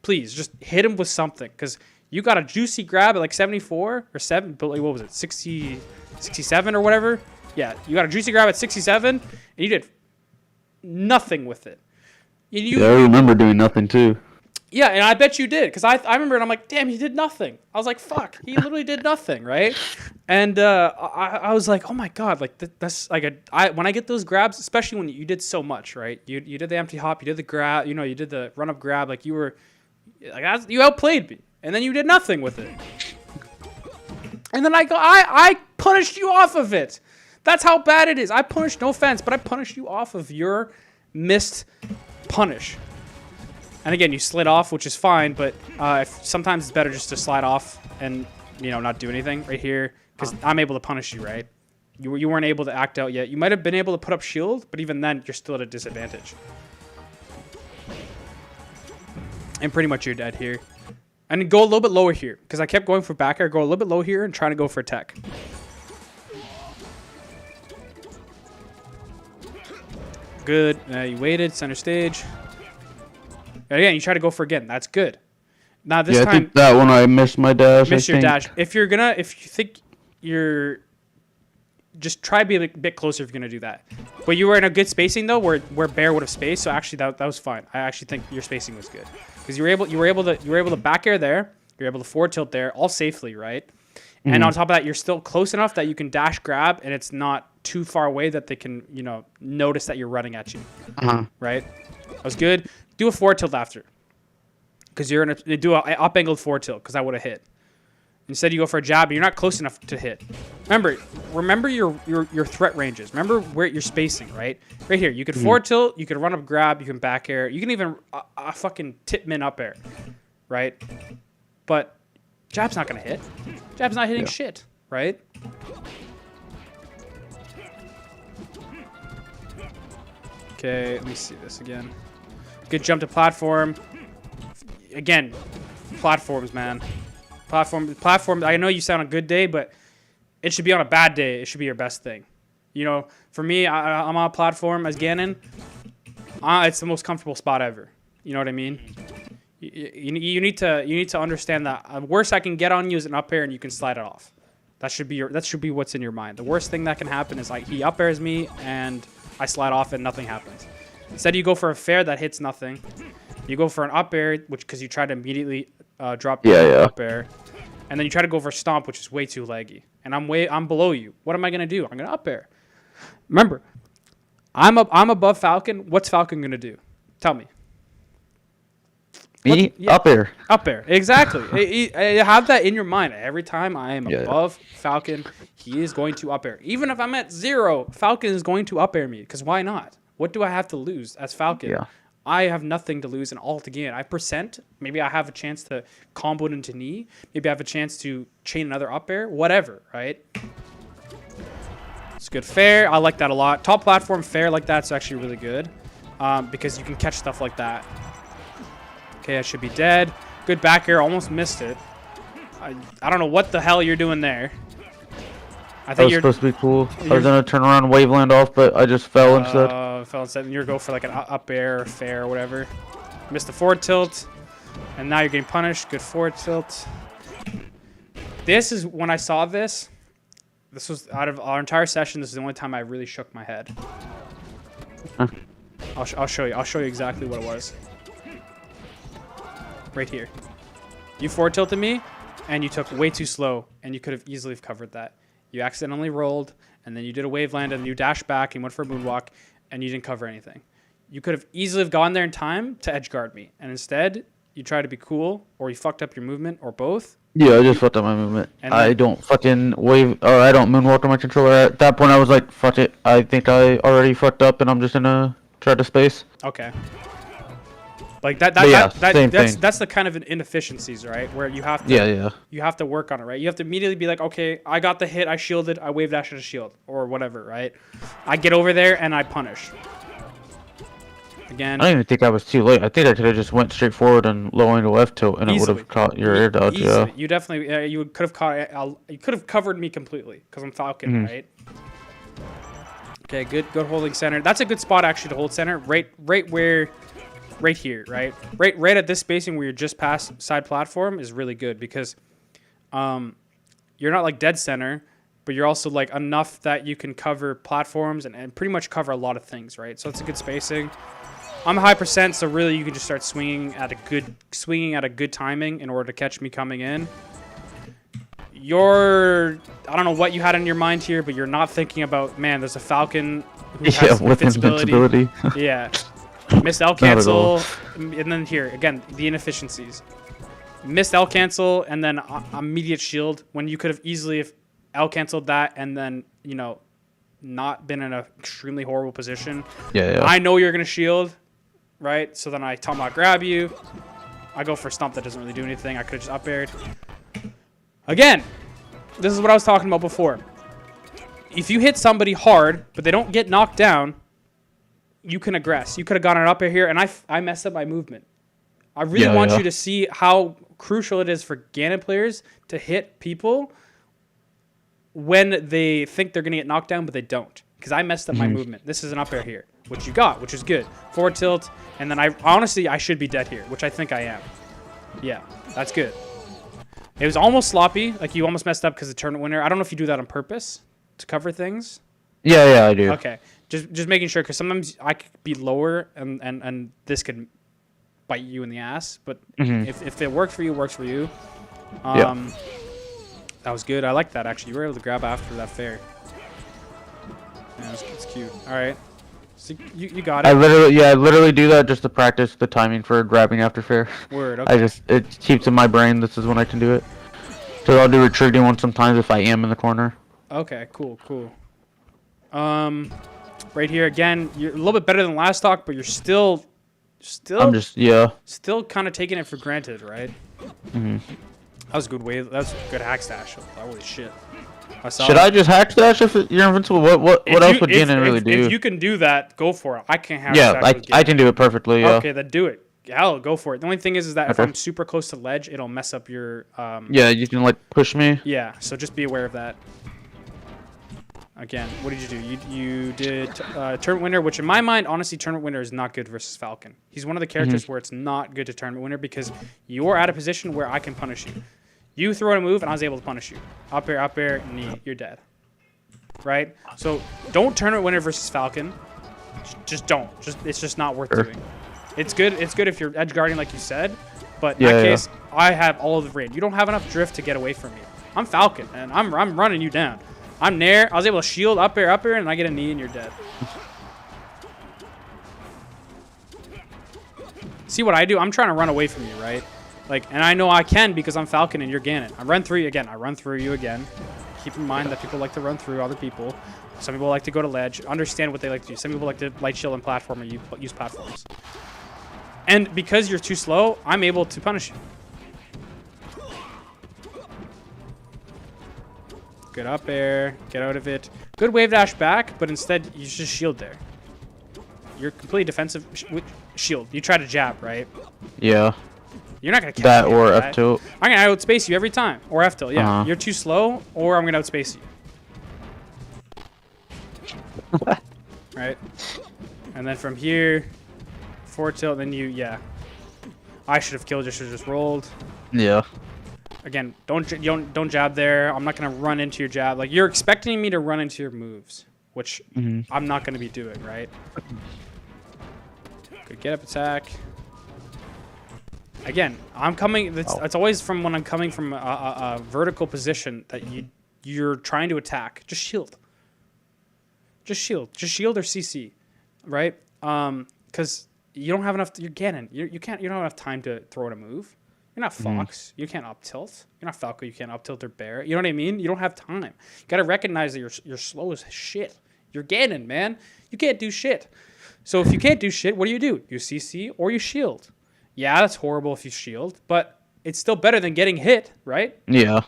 Speaker 1: Please, just hit him with something, because you got a juicy grab at like 74 or 7, but like, what was it, 60, 67 or whatever? Yeah, you got a juicy grab at 67, and you did nothing with it.
Speaker 3: Yeah, I remember doing nothing too.
Speaker 1: Yeah, and I bet you did, because I remember, and I'm like, damn, he did nothing. I was like, fuck, he literally did nothing, right? And I was like, oh my god, like that's like when I get those grabs, especially when you did so much, right? You did the empty hop, you did the grab, you did the run up grab, like you outplayed me, and then you did nothing with it. And then I punished you off of it. That's how bad it is. I punished, no offense, but I punished you off of your missed punish. And again, you slid off, which is fine, but sometimes it's better just to slide off and, not do anything right here, because I'm able to punish you, right? You weren't able to act out yet. You might have been able to put up shield, but even then, you're still at a disadvantage. And pretty much you're dead here. And go a little bit lower here, because I kept going for back air. Go a little bit low here and trying to go for tech. Good. You waited, center stage. And again, you try to go for again. That's good. Now this time,
Speaker 3: I think that one I missed my dash.
Speaker 1: Miss your dash. If you think you're, just try to be a bit closer if you're gonna do that. But you were in a good spacing though, where Bear would have spaced. So actually, that was fine. I actually think your spacing was good, because you were able to back air there. You're able to forward tilt there, all safely, right? Mm-hmm. And on top of that, you're still close enough that you can dash grab, and it's not too far away that they can, notice that you're running at you. Right? That was good. Do a forward tilt after, because you're gonna do an up angled forward tilt, because I would have hit. Instead, you go for a jab, and you're not close enough to hit. Remember your threat ranges. Remember where you're spacing, right? Right here, you could forward tilt, you could run up grab, you can back air, you can even fucking tip min up air, right? But jab's not gonna hit. Jab's not hitting shit, right? Okay, let me see this again. Good jump to platform. Again, platforms, man. Platform. I know you sound a good day, but it should be on a bad day. It should be your best thing. For me, I'm on a platform as Ganon. It's the most comfortable spot ever. You know what I mean? You need to understand that the worst I can get on you is an up air and you can slide it off. That should be what's in your mind. The worst thing that can happen is like he up airs me and I slide off and nothing happens. Instead, you go for a fair that hits nothing. You go for an up air, which because you try to immediately drop the up air, and then you try to go for a stomp, which is way too leggy. And I'm below you. What am I gonna do? I'm gonna up air. Remember, I'm above Falcon. What's Falcon gonna do? Tell me.
Speaker 3: Up air.
Speaker 1: Up air. Exactly. Have that in your mind. Every time I am above Falcon, he is going to up air. Even if I'm at 0, Falcon is going to up air me. Because why not? What do I have to lose as Falcon?
Speaker 3: Yeah.
Speaker 1: I have nothing to lose and all to gain. I percent. Maybe I have a chance to combo it into knee. Maybe I have a chance to chain another up air. Whatever, right? It's good fair. I like that a lot. Top platform fair like that's actually really good. Because you can catch stuff like that. Okay, I should be dead. Good back air. Almost missed it. I don't know what the hell you're doing there. I think
Speaker 3: you're supposed to be cool. I was gonna turn around waveland off, but I just fell instead.
Speaker 1: Fell instead. And you're go for like an up air or fair or whatever. Missed the forward tilt, and now you're getting punished. Good forward tilt. This is when I saw this. This was out of our entire session. This is the only time I really shook my head.
Speaker 3: Huh.
Speaker 1: I'll show you. I'll show you exactly what it was. Right here. You forward tilted me, and you took way too slow, and you could have easily covered that. You accidentally rolled, and then you did a wave land, and you dashed back and went for a moonwalk, and you didn't cover anything. You could have easily have gone there in time to edge guard me, and instead, you tried to be cool, or you fucked up your movement, or both.
Speaker 3: Yeah, I just fucked up my movement. I don't fucking wave, or I don't moonwalk on my controller. At that point, I was like, fuck it. I think I already fucked up, and I'm just gonna try to space.
Speaker 1: Okay. Like that's the kind of inefficiencies, right? Where you have to you have to work on it, right? You have to immediately be like, okay, I got the hit, I shielded, I wave dashed a shield or whatever, right? I get over there and I punish. Again,
Speaker 3: I don't even think I was too late. I think I could have just went straight forward and low angle F tilt, and it would have caught your air dodge.
Speaker 1: Easily. Yeah, you definitely you could have caught. You could have covered me completely because I'm Falcon, right? Okay, good holding center. That's a good spot actually to hold center, right where. Right here, right at this spacing where you're just past side platform is really good because you're not like dead center, but you're also like enough that you can cover platforms and pretty much cover a lot of things, right? So it's a good spacing. I'm a high percent, so really you can just start swinging at a good timing in order to catch me coming in. I don't know what you had in your mind here, but you're not thinking about, man, there's a Falcon who has
Speaker 3: with invincibility.
Speaker 1: Yeah. Missed L cancel, and then here again the inefficiencies. Missed L cancel and then immediate shield when you could have easily L canceled that and then not been in an extremely horrible position.
Speaker 3: Yeah.
Speaker 1: I know you're gonna shield, right? So then I tomahawk grab you. I go for a stomp that doesn't really do anything. I could have just up aired. Again, this is what I was talking about before. If you hit somebody hard but they don't get knocked down, you can aggress. You could have gotten it up here, and I messed up my movement. I really want you to see how crucial it is for Ganon players to hit people when they think they're going to get knocked down, but they don't. Because I messed up my movement. This is an up air here, which you got, which is good. Forward tilt, and then honestly, I should be dead here, which I think I am. Yeah, that's good. It was almost sloppy. Like, you almost messed up because of tournament winner. I don't know if you do that on purpose to cover things.
Speaker 3: Yeah, I do.
Speaker 1: Okay. Just making sure, because sometimes I could be lower and this could bite you in the ass. But if it works for you, it works for you. That was good. I like that, actually. You were able to grab after that fair. Yeah, it's cute. All right. So you got it.
Speaker 3: I literally do that just to practice the timing for grabbing after fair.
Speaker 1: Word, okay.
Speaker 3: It keeps in my brain this is when I can do it. So I'll do retreating one sometimes if I am in the corner.
Speaker 1: Okay, cool. Right here again, you're a little bit better than last talk, but you're still kind of taking it for granted, right? That was a good wave. That was a good hack stash. Holy shit!
Speaker 3: Should I just hack stash if you're invincible? What else would Ganon really do?
Speaker 1: If you can do that, go for it. I can't hack stash.
Speaker 3: I can do it perfectly. Yeah.
Speaker 1: Okay, then do it. Hell, go for it. The only thing is that if I'm super close to the ledge, it'll mess up your.
Speaker 3: Yeah, you can like push me.
Speaker 1: Yeah, so just be aware of that. again, what did you do? You did Tournament Winner, which in my mind, honestly, Tournament Winner is not good versus Falcon. He's one of the characters where it's not good to Tournament Winner because you're at a position where I can punish you. You throw out a move, and I was able to punish you. Up air, knee, you're dead. Right? So don't Tournament Winner versus Falcon. Just don't. It's just not worth doing. It's good if you're edge guarding like you said, but in that case, I have all of the range. You don't have enough drift to get away from me. I'm Falcon, and I'm running you down. I'm Nair. I was able to shield up air, and I get a knee, and you're dead. See what I do? I'm trying to run away from you, right? Like, and I know I can because I'm Falcon and you're Ganon. I run through you again. I run through you again. Keep in mind that people like to run through other people. Some people like to go to ledge. Understand what they like to do. Some people like to light shield and platform or use platforms. And because you're too slow, I'm able to punish you. Good up air. Get out of it. Good wave dash back, but instead you just shield there. You're completely defensive. Shield. You try to jab, right?
Speaker 3: Yeah.
Speaker 1: You're not going to catch
Speaker 3: that
Speaker 1: me
Speaker 3: or
Speaker 1: with
Speaker 3: F tilt.
Speaker 1: I'm going to outspace you every time. Or F tilt, yeah. You're too slow, or I'm going to outspace you. Right? And then from here, forward tilt, then yeah. I should have killed you, should have just rolled.
Speaker 3: Yeah.
Speaker 1: Again, don't jab there. I'm not going to run into your jab. Like, you're expecting me to run into your moves, which I'm not going to be doing, right? Good get up attack. Again, I'm coming. It's always from when I'm coming from a vertical position that you're trying to attack. Just shield. Just shield. Just shield or CC, right? Because you don't have enough. You're Ganon. You don't have enough time to throw in a move. You're not Fox. You can't up tilt. You're not Falco. You can't up tilt or Bear. You know what I mean? You don't have time. You gotta recognize that you're slow as shit. You're Ganon, man. You can't do shit. So if you can't do shit, what do? You CC or you shield. Yeah, that's horrible if you shield, but it's still better than getting hit, right?
Speaker 3: Yeah.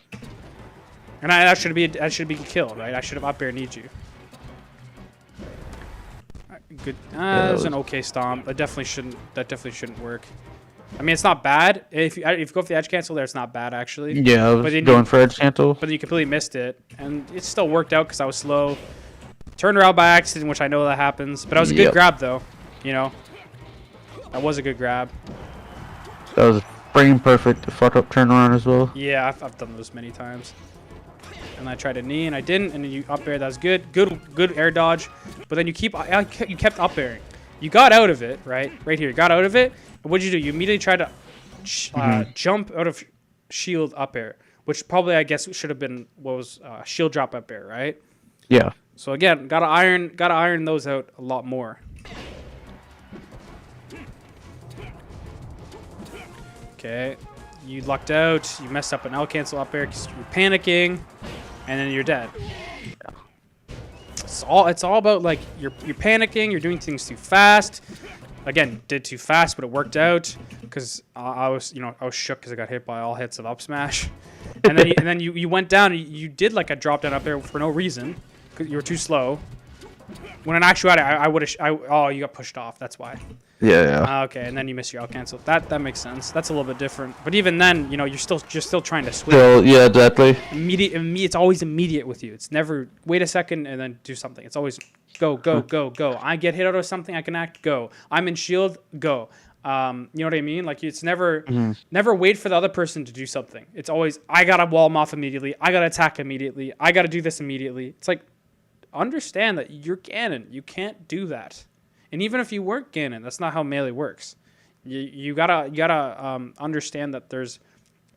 Speaker 1: And that should be a kill, right? I should have up air need you. Good. That was an okay stomp. That definitely shouldn't work. I mean, it's not bad. If you go for the edge cancel there, it's not bad actually.
Speaker 3: Yeah, I was going for edge cancel.
Speaker 1: But then you completely missed it, and it still worked out because I was slow. Turned around by accident, which I know that happens. But that was a good grab, though. You know, that was a good grab.
Speaker 3: That was frame perfect to fuck up turnaround as well.
Speaker 1: Yeah, I've done those many times. And I tried a knee and I didn't, and then you up air. That was good. Good air dodge. But then you kept up airing. You got out of it, right? Right here. You got out of it. And what did you do? You immediately tried to jump out of shield up air, which probably I guess should have been what was shield drop up air, right?
Speaker 3: Yeah.
Speaker 1: So again, gotta iron those out a lot more. Okay, you lucked out. You messed up an L cancel up air because you're panicking, and then you're dead. It's all about like you're panicking. You're doing things too fast. Again, did too fast, but it worked out because I was shook because I got hit by all hits of up smash, and then you went down. And you did like a drop down up air for no reason because you were too slow. When in actuality, I would have. Oh, you got pushed off. That's why.
Speaker 3: Yeah.
Speaker 1: Okay, and then you miss your out cancel. That makes sense. That's a little bit different. But even then, you're still trying to switch.
Speaker 3: So yeah, exactly.
Speaker 1: It's always immediate with you. It's never wait a second and then do something. It's always go. I get hit out of something, I can act. Go. I'm in shield. Go. You know what I mean? Like it's never wait for the other person to do something. It's always I gotta wall them off immediately. I gotta attack immediately. I gotta do this immediately. It's like understand that you're Ganon. You can't do that. And even if you weren't Ganon, that's not how Melee works. You gotta understand that there's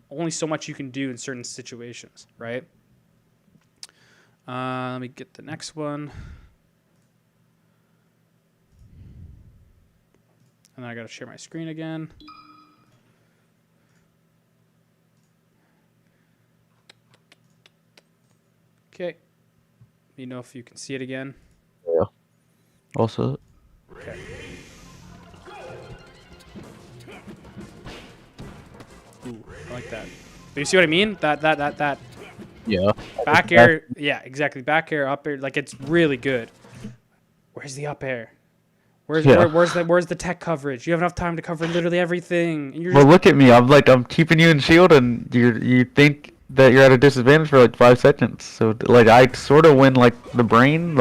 Speaker 1: only so much you can do in certain situations, right? Let me get the next one. And then I gotta share my screen again. Okay. Let me know if you can see it again.
Speaker 3: Yeah. Also.
Speaker 1: Okay. Ooh, I like that. Do you see what I mean? That.
Speaker 3: Yeah.
Speaker 1: Back air. Yeah, exactly. Back air, up air. Like it's really good. Where's the up air? Where's the tech coverage? You have enough time to cover literally everything. And you're
Speaker 3: Well, look at me. I'm keeping you in shield, and you think that you're at a disadvantage for like 5 seconds. So like I sort of win like the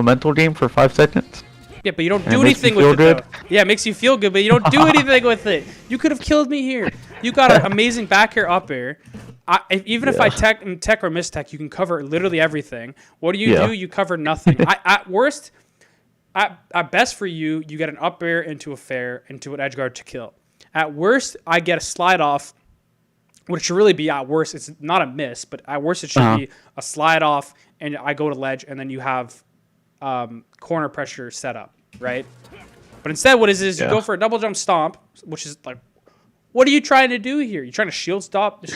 Speaker 3: mental game for 5 seconds.
Speaker 1: Yeah, but you don't
Speaker 3: And
Speaker 1: do
Speaker 3: it makes
Speaker 1: anything
Speaker 3: you feel
Speaker 1: with it,
Speaker 3: good.
Speaker 1: though. Yeah, it makes you feel good, but you don't do anything with it. You could have killed me here. You got an amazing back air, up air. Even if I tech or mistech, you can cover literally everything. What do? You cover nothing. At worst, at best for you, you get an up air into a fair, into an edge guard to kill. At worst, I get a slide off, which should really be at worst. It's not a miss, but at worst it should be a slide off, and I go to ledge, and then you have corner pressure set up, right? But instead, what is you go for a double jump stomp, which is like, what are you trying to do here? You trying to shield stab,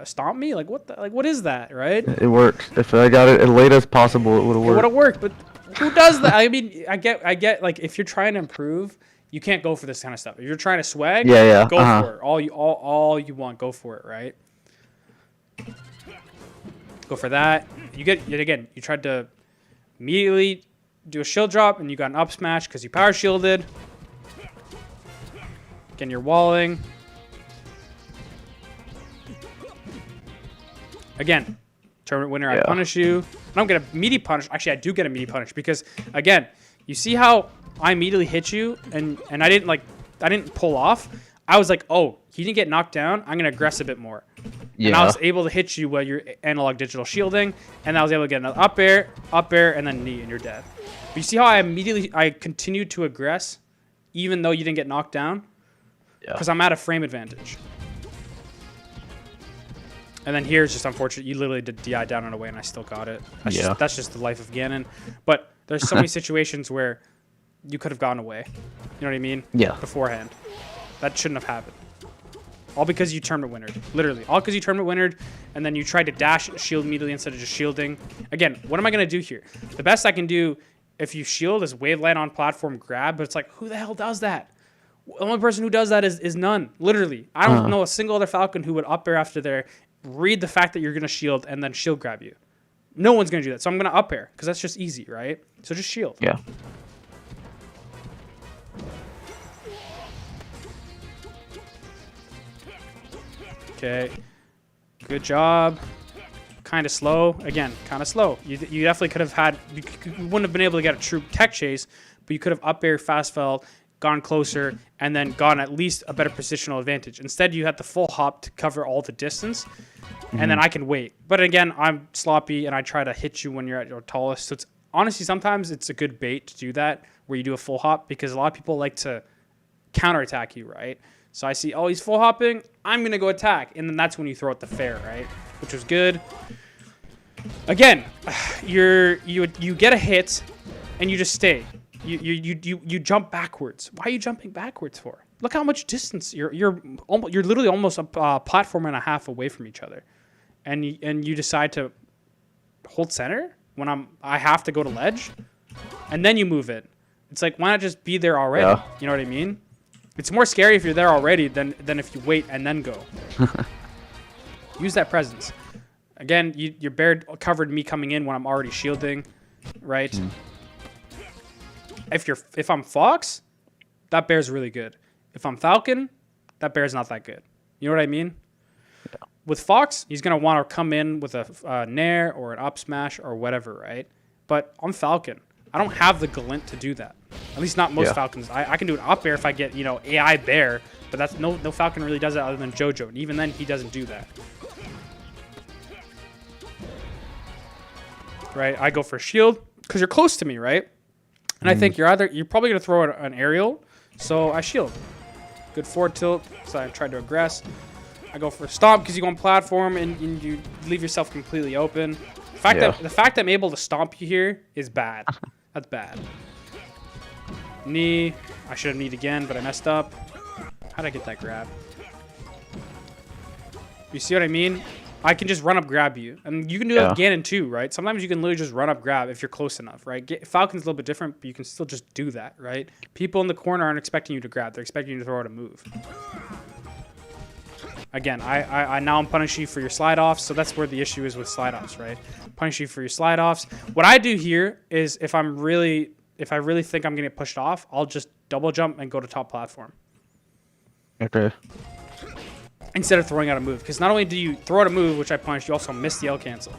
Speaker 1: stomp me? Like what is that, right?
Speaker 3: It worked. If I got it as late as possible, it would have
Speaker 1: It would
Speaker 3: worked.
Speaker 1: have worked, but who does that? I mean, I get like if you're trying to improve, you can't go for this kind of stuff. If you're trying to swag, go for it. All you want, go for it, right? Go for that. You get it again. You tried to immediately do a shield drop, and you got an up smash because you power shielded. Again, you're walling. Again, tournament winner, I punish you. I don't get a meaty punish. Actually, I do get a meaty punish because, again, you see how I immediately hit you, and I didn't pull off. I was like, oh, he didn't get knocked down. I'm gonna aggress a bit more. And I was able to hit you while you're analog digital shielding, and I was able to get another up air, and then knee, and you're dead. But you see how I continued to aggress, even though you didn't get knocked down, because I'm at a frame advantage. And then here's just unfortunate. You literally did DI down and away, and I still got it. That's just the life of Ganon. But there's so many situations where you could have gone away. You know what I mean?
Speaker 3: Yeah.
Speaker 1: Beforehand. That shouldn't have happened. All because you tournament winnered. Literally. All because you tournament winnered, and then you tried to dash shield immediately instead of just shielding. Again, what am I going to do here? The best I can do if you shield is wave line on platform grab, but it's like, who the hell does that? The only person who does that is none. Literally. I don't know a single other Falcon who would up air after there, read the fact that you're going to shield, and then shield grab you. No one's going to do that. So I'm going to up air, because that's just easy, right? So just shield.
Speaker 3: Yeah.
Speaker 1: Okay. Good job. Kind of slow. Again, kind of slow. You definitely could have had... You wouldn't have been able to get a true tech chase, but you could have up air, fast fell, gone closer, and then gotten at least a better positional advantage. Instead, you had the full hop to cover all the distance, and then I can wait. But again, I'm sloppy, and I try to hit you when you're at your tallest. So it's honestly, sometimes it's a good bait to do that, where you do a full hop, because a lot of people like to counterattack you, right? So I see, oh, he's full hopping, I'm going to go attack. And then that's when you throw out the fair, right? Which was good. Again, you get a hit, and you just stay. You jump backwards. Why are you jumping backwards for? Look how much distance you're literally almost a platform and a half away from each other, and you decide to hold center when I have to go to ledge, and then you move it. It's like, why not just be there already?
Speaker 3: Yeah.
Speaker 1: You know what I mean? It's more scary if you're there already than if you wait and then go. Use that presence. Again, your bear covered me coming in when I'm already shielding, right? If I'm Fox, that bear's really good. If I'm Falcon, that bear's not that good. You know what I mean? Yeah. With Fox, he's going to want to come in with a nair or an up smash or whatever, right? But I'm Falcon. I don't have the glint to do that. At least not most Falcons. I can do an up air if I get, AI bear, but that's no Falcon really does that other than JoJo. And even then, he doesn't do that. Right? I go for shield because you're close to me, right? And I think you're probably going to throw an aerial, so I shield. Good forward tilt, so I tried to aggress. I go for a stomp because you go on platform and you leave yourself completely open. The fact that I'm able to stomp you here is bad. That's bad. Knee. I should have kneed again, but I messed up. How'd I get that grab? You see what I mean? I can just run up grab you. And you can do that with Ganon too, right? Sometimes you can literally just run up grab if you're close enough, right? Falcon's a little bit different, but you can still just do that, right? People in the corner aren't expecting you to grab. They're expecting you to throw out a move. Again, I now I'm punishing you for your slide offs, so that's where the issue is with slide offs, right? Punish you for your slide offs. What I do here is if I really think I'm gonna get pushed off, I'll just double jump and go to top platform.
Speaker 3: Okay.
Speaker 1: instead of throwing out a move. Because not only do you throw out a move, which I punished, you also miss the L cancel.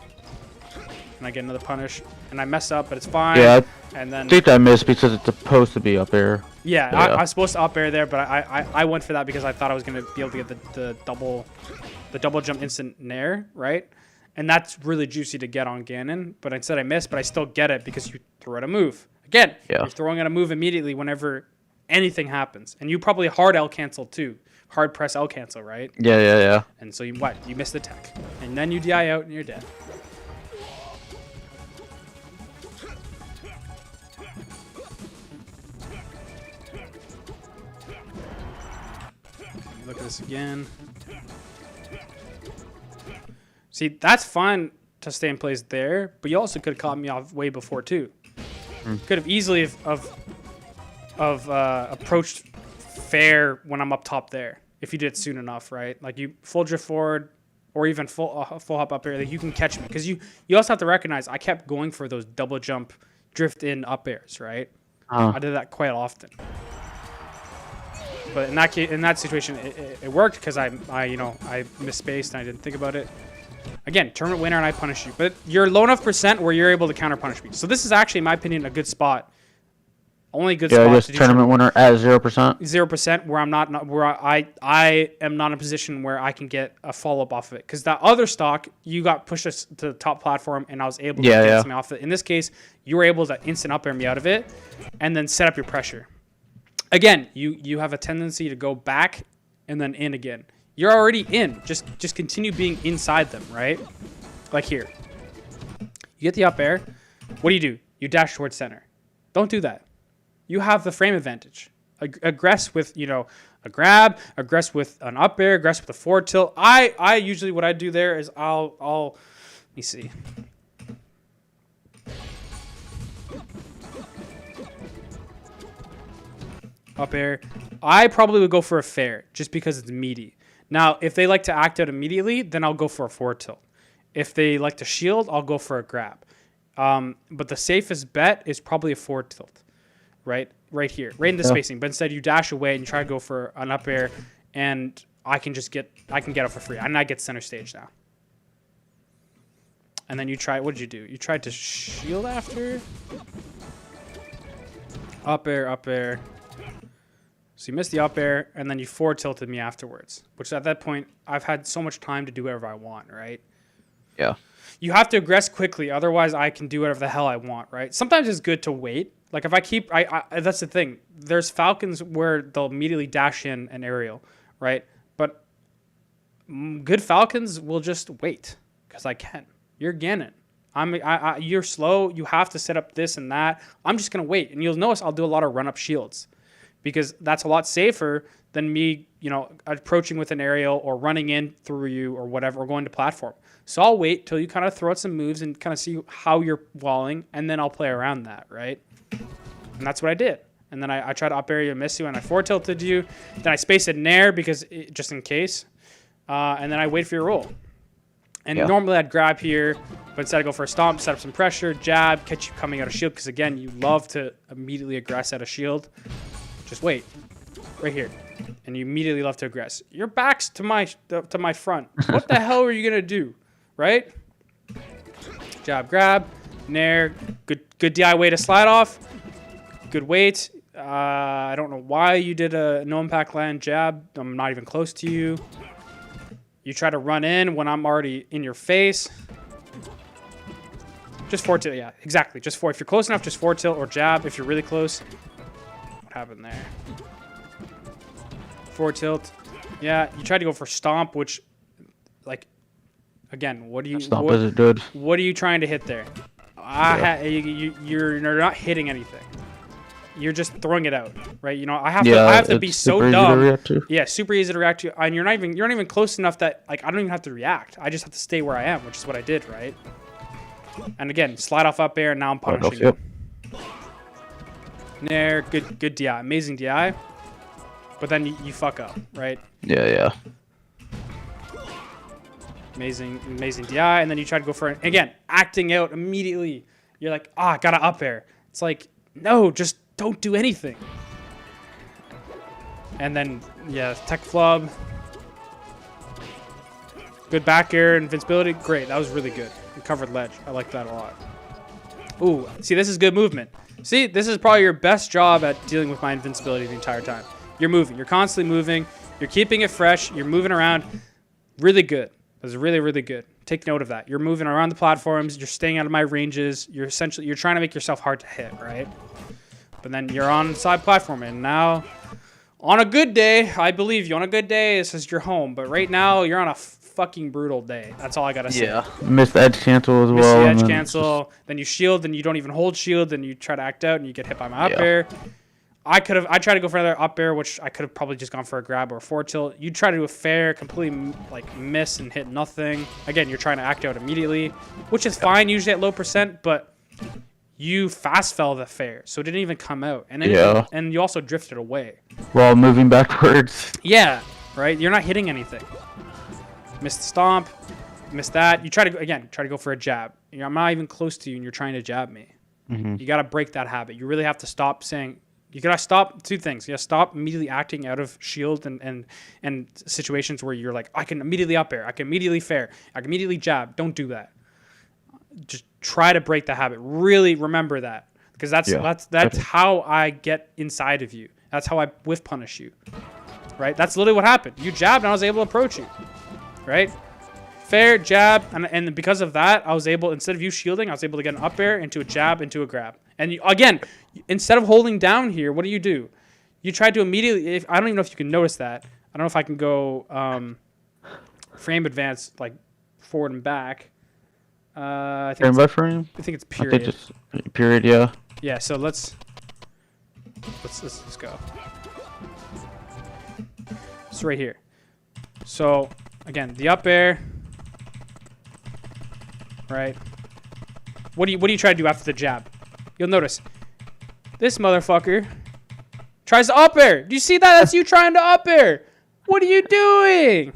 Speaker 1: And I get another punish. And I mess up, but it's fine.
Speaker 3: Yeah,
Speaker 1: and then
Speaker 3: I think I missed because it's supposed to be up air.
Speaker 1: yeah,
Speaker 3: Yeah.
Speaker 1: I was supposed to up air there, but I went for that because I thought I was going to be able to get the double jump instant nair, right? And that's really juicy to get on Ganon. But instead I missed, but I still get it because you throw out a move. Again,
Speaker 3: Yeah.
Speaker 1: you're throwing out a move immediately whenever anything happens. And you probably hard L cancel too. Hard press L cancel, right?
Speaker 3: Yeah.
Speaker 1: And so you miss the tech. And then you DI out and you're dead. Look at this again. See, that's fine to stay in place there, but you also could have caught me off way before too. Could have easily approached fair when I'm up top there if you did it soon enough, right? Like you full drift forward or even full hop up air, like you can catch me because you also have to recognize I kept going for those double jump drift in up airs, right? I did that quite often. But in that case, in that situation, it worked because I misspaced and I didn't think about it. Again, tournament winner and I punish you, but you're low enough percent where you're able to counter punish me. So this is actually, in my opinion, a good spot. Only good spot
Speaker 3: just
Speaker 1: to do
Speaker 3: tournament winner at 0%.
Speaker 1: 0% where I'm not where I am not in a position where I can get a follow up off of it. Because that other stock, you got pushed us to the top platform and I was able to get something off of it. In this case, you were able to instant up air me out of it and then set up your pressure. Again, you have a tendency to go back and then in again. You're already in. Just continue being inside them, right? Like here. You get the up air. What do? You dash towards center. Don't do that. You have the frame advantage. Aggress with, a grab, aggress with an up air, aggress with a forward tilt. I usually, what I do there is let me see. Up air. I probably would go for a fair just because it's meaty. Now, if they like to act out immediately, then I'll go for a forward tilt. If they like to shield, I'll go for a grab. But the safest bet is probably a forward tilt, right? Right here, right in the spacing. But instead, you dash away and you try to go for an up air, and I can get it for free. And I get center stage now. And then you try. What did you do? You tried to shield after. Up air, up air. So you missed the up air, and then you forward tilted me afterwards. Which at that point, I've had so much time to do whatever I want, right?
Speaker 3: Yeah.
Speaker 1: You have to aggress quickly, otherwise I can do whatever the hell I want, right? Sometimes it's good to wait. Like if I keep, that's the thing. There's Falcons where they'll immediately dash in an aerial, right? But good Falcons will just wait because I can. You're Ganon. You're slow. You have to set up this and that. I'm just gonna wait, and you'll notice I'll do a lot of run-up shields. Because that's a lot safer than me, approaching with an aerial or running in through you or whatever, or going to platform. So I'll wait till you kind of throw out some moves and kind of see how you're walling, and then I'll play around that, right? And that's what I did. And then I tried to up area miss you, and I forward tilted you. Then I spaced it nair because just in case. And then I wait for your roll. And normally I'd grab here, but instead I go for a stomp, set up some pressure, jab, catch you coming out of shield, because again, you love to immediately aggress out of shield. Just wait, right here, and you immediately love to aggress. Your back's to my front. What the hell are you gonna do, right? Jab, grab, nair. Good DI way to slide off. Good weight. I don't know why you did a no impact land jab. I'm not even close to you. You try to run in when I'm already in your face. Just forward tilt, yeah, exactly. Just forward. If you're close enough, just forward tilt or jab. If you're really close. What happened there? Forward tilt. Yeah, you tried to go for stomp, which, like, again, what do you?
Speaker 3: Stomp isn't good.
Speaker 1: What are you trying to hit there? You're not hitting anything. You're just throwing it out, right? I have to be so dumb. Yeah, super easy to react to, and you're not even close enough that like I don't even have to react. I just have to stay where I am, which is what I did, right? And again, slide off up air, and now I'm punishing you. Nair, good DI, amazing DI, but then you fuck up, right?
Speaker 3: Yeah.
Speaker 1: Amazing DI, and then you try to go for it again, acting out immediately. You're like, I gotta up air. It's like, no, just don't do anything. And then tech flub, Good back air, invincibility. Great. That was really good. And covered ledge. I like that a lot. Ooh, see, this is good movement. See, this is probably your best job at dealing with my invincibility the entire time. You're moving. You're constantly moving. You're keeping it fresh. You're moving around. Really good. That's really, really good. Take note of that. You're moving around the platforms. You're staying out of my ranges. You're trying to make yourself hard to hit, right? But then you're on side platform, and now on a good day, I believe you. On a good day, this is your home. But right now, you're on a fucking brutal day. That's all I gotta say.
Speaker 3: Yeah. Missed the edge cancel as
Speaker 1: Miss
Speaker 3: well.
Speaker 1: the edge cancel. Then you shield, then you don't even hold shield, then you try to act out, and you get hit by my up air. I tried to go for another up air, which I could have probably just gone for a grab or a forward tilt. You try to do a fair, completely like miss and hit nothing. Again, you're trying to act out immediately, which is fine usually at low percent, but you fast fell the fair, so it didn't even come out. And then and you also drifted away.
Speaker 3: While moving backwards.
Speaker 1: Yeah, right? You're not hitting anything. Missed the stomp, missed that. You try to go for a jab. I'm not even close to you, and you're trying to jab me. You got to break that habit. You really have to stop saying. You got to stop two things. You got to stop immediately acting out of shield and situations where you're like, I can immediately up air, I can immediately fair, I can immediately jab. Don't do that. Just try to break the habit. Really remember that, because that's how I get inside of you. That's how I whiff punish you. Right? That's literally what happened. You jabbed, and I was able to approach you. Right? Fair, jab, and because of that, I was able, instead of you shielding, I was able to get an up air into a jab, into a grab. And again, instead of holding down here, what do? You tried to immediately, I don't even know if you can notice that. I don't know if I can go frame advance, like forward and back. I think
Speaker 3: frame by frame?
Speaker 1: I think it's period.
Speaker 3: I think just period, yeah.
Speaker 1: Yeah, so let's go. It's right here. So, again, the up air. Right? What do you try to do after the jab? You'll notice this motherfucker tries to up air. Do you see that? That's you trying to up air. What are you doing?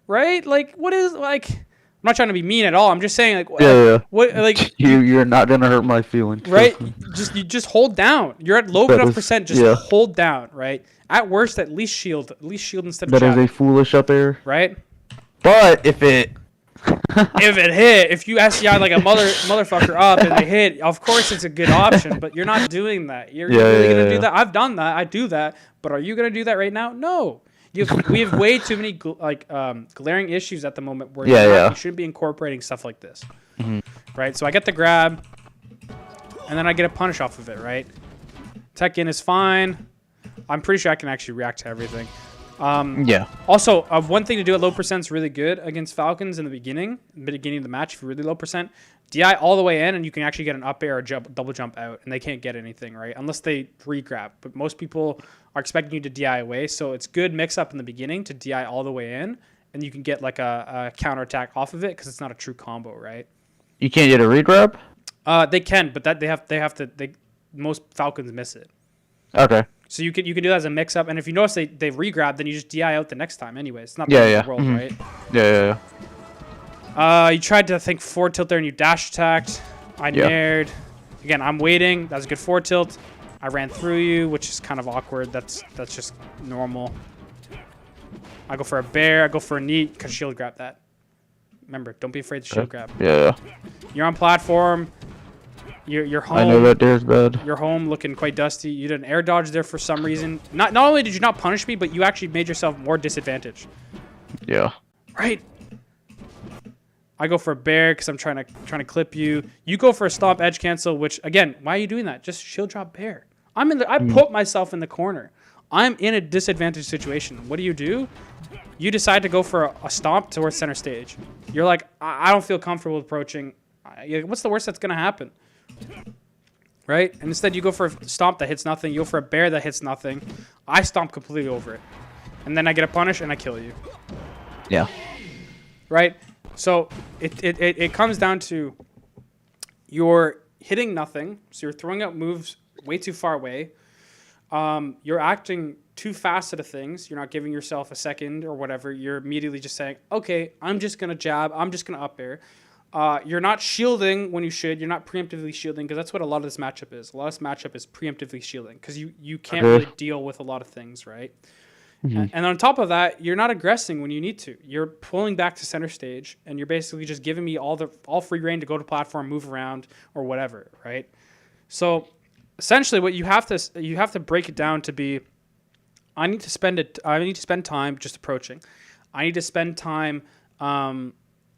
Speaker 1: Right? Like, what is, like, I'm not trying to be mean at all. I'm just saying, like, what, like,
Speaker 3: you're not gonna hurt my feelings,
Speaker 1: right? You just hold down. You're at low enough percent. Just hold down, right? At worst, at least shield instead of jab.
Speaker 3: That is a foolish up air,
Speaker 1: right?
Speaker 3: But if it
Speaker 1: if you SCI like a motherfucker up and they hit, of course it's a good option, but you're not doing that. You're really going to do that? I've done that. I do that. But are you going to do that right now? No. We have way too many glaring issues at the moment where you shouldn't be incorporating stuff like this. Right? So I get the grab, and then I get a punish off of it, right? Tech in is fine. I'm pretty sure I can actually react to everything. Also, one thing to do at low percent is really good against Falcons in the beginning of the match. If you're really low percent, DI all the way in, and you can actually get an up air or double jump out, and they can't get anything, right? Unless they re-grab. But most people are expecting you to DI away, so it's good mix up in the beginning to DI all the way in, and you can get like a counter attack off of it because it's not a true combo, right?
Speaker 3: You can't get a re-grab?
Speaker 1: They can, but that they have to. Most Falcons miss it.
Speaker 3: Okay.
Speaker 1: So you can do that as a mix up, and if you notice they re-grab, then you just DI out the next time. Anyway, it's not the end of the world, right? You tried to think forward tilt there, and you dash attacked. I nared. Again, I'm waiting. That was a good forward tilt. I ran through you, which is kind of awkward. That's just normal. I go for a bear. I go for a knee because shield grab that. Remember, don't be afraid to shield grab. You're on platform. You're home.
Speaker 3: I know that there's bad.
Speaker 1: You're home looking quite dusty. You did an air dodge there for some reason. Not only did you not punish me, but you actually made yourself more disadvantaged.
Speaker 3: Yeah.
Speaker 1: Right. I go for a bear because I'm trying to clip you. You go for a stomp edge cancel, which again, why are you doing that? Just shield drop bear. I put myself in the corner. I'm in a disadvantaged situation. What do? You decide to go for a stomp towards center stage. You're like, I don't feel comfortable approaching. What's the worst that's gonna happen? Right? And instead you go for a stomp that hits nothing. You go for a bear that hits nothing. I stomp completely over it. And then I get a punish and I kill you.
Speaker 3: Yeah. Right?
Speaker 1: So it comes down to you're hitting nothing. So you're throwing out moves way too far away. You're acting too fast at things. You're not giving yourself a second or whatever. You're immediately just saying, okay, I'm just going to jab. I'm just going to up air. You're not shielding when you should. You're not preemptively shielding because that's what a lot of this matchup is. A lot of this matchup is preemptively shielding because you can't really deal with a lot of things, right? And on top of that, you're not aggressing when you need to. You're pulling back to center stage, and you're basically just giving me all free reign to go to platform, move around, or whatever, right? So essentially, what you have to break it down to be, I need to spend time just approaching. I need to spend time,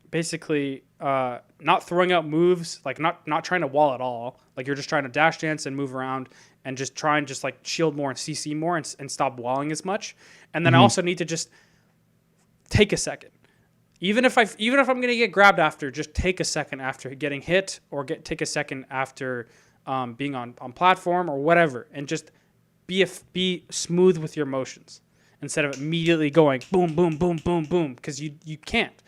Speaker 1: basically, not throwing out moves, like not trying to wall at all. Like you're just trying to dash dance and move around and just try and just like shield more and CC more and stop walling as much. And then I also need to just take a second. Even if I'm gonna get grabbed after, just take a second after getting hit, or take a second after being on platform or whatever, and just be smooth with your motions instead of immediately going boom, boom, boom, boom, boom, because you can't.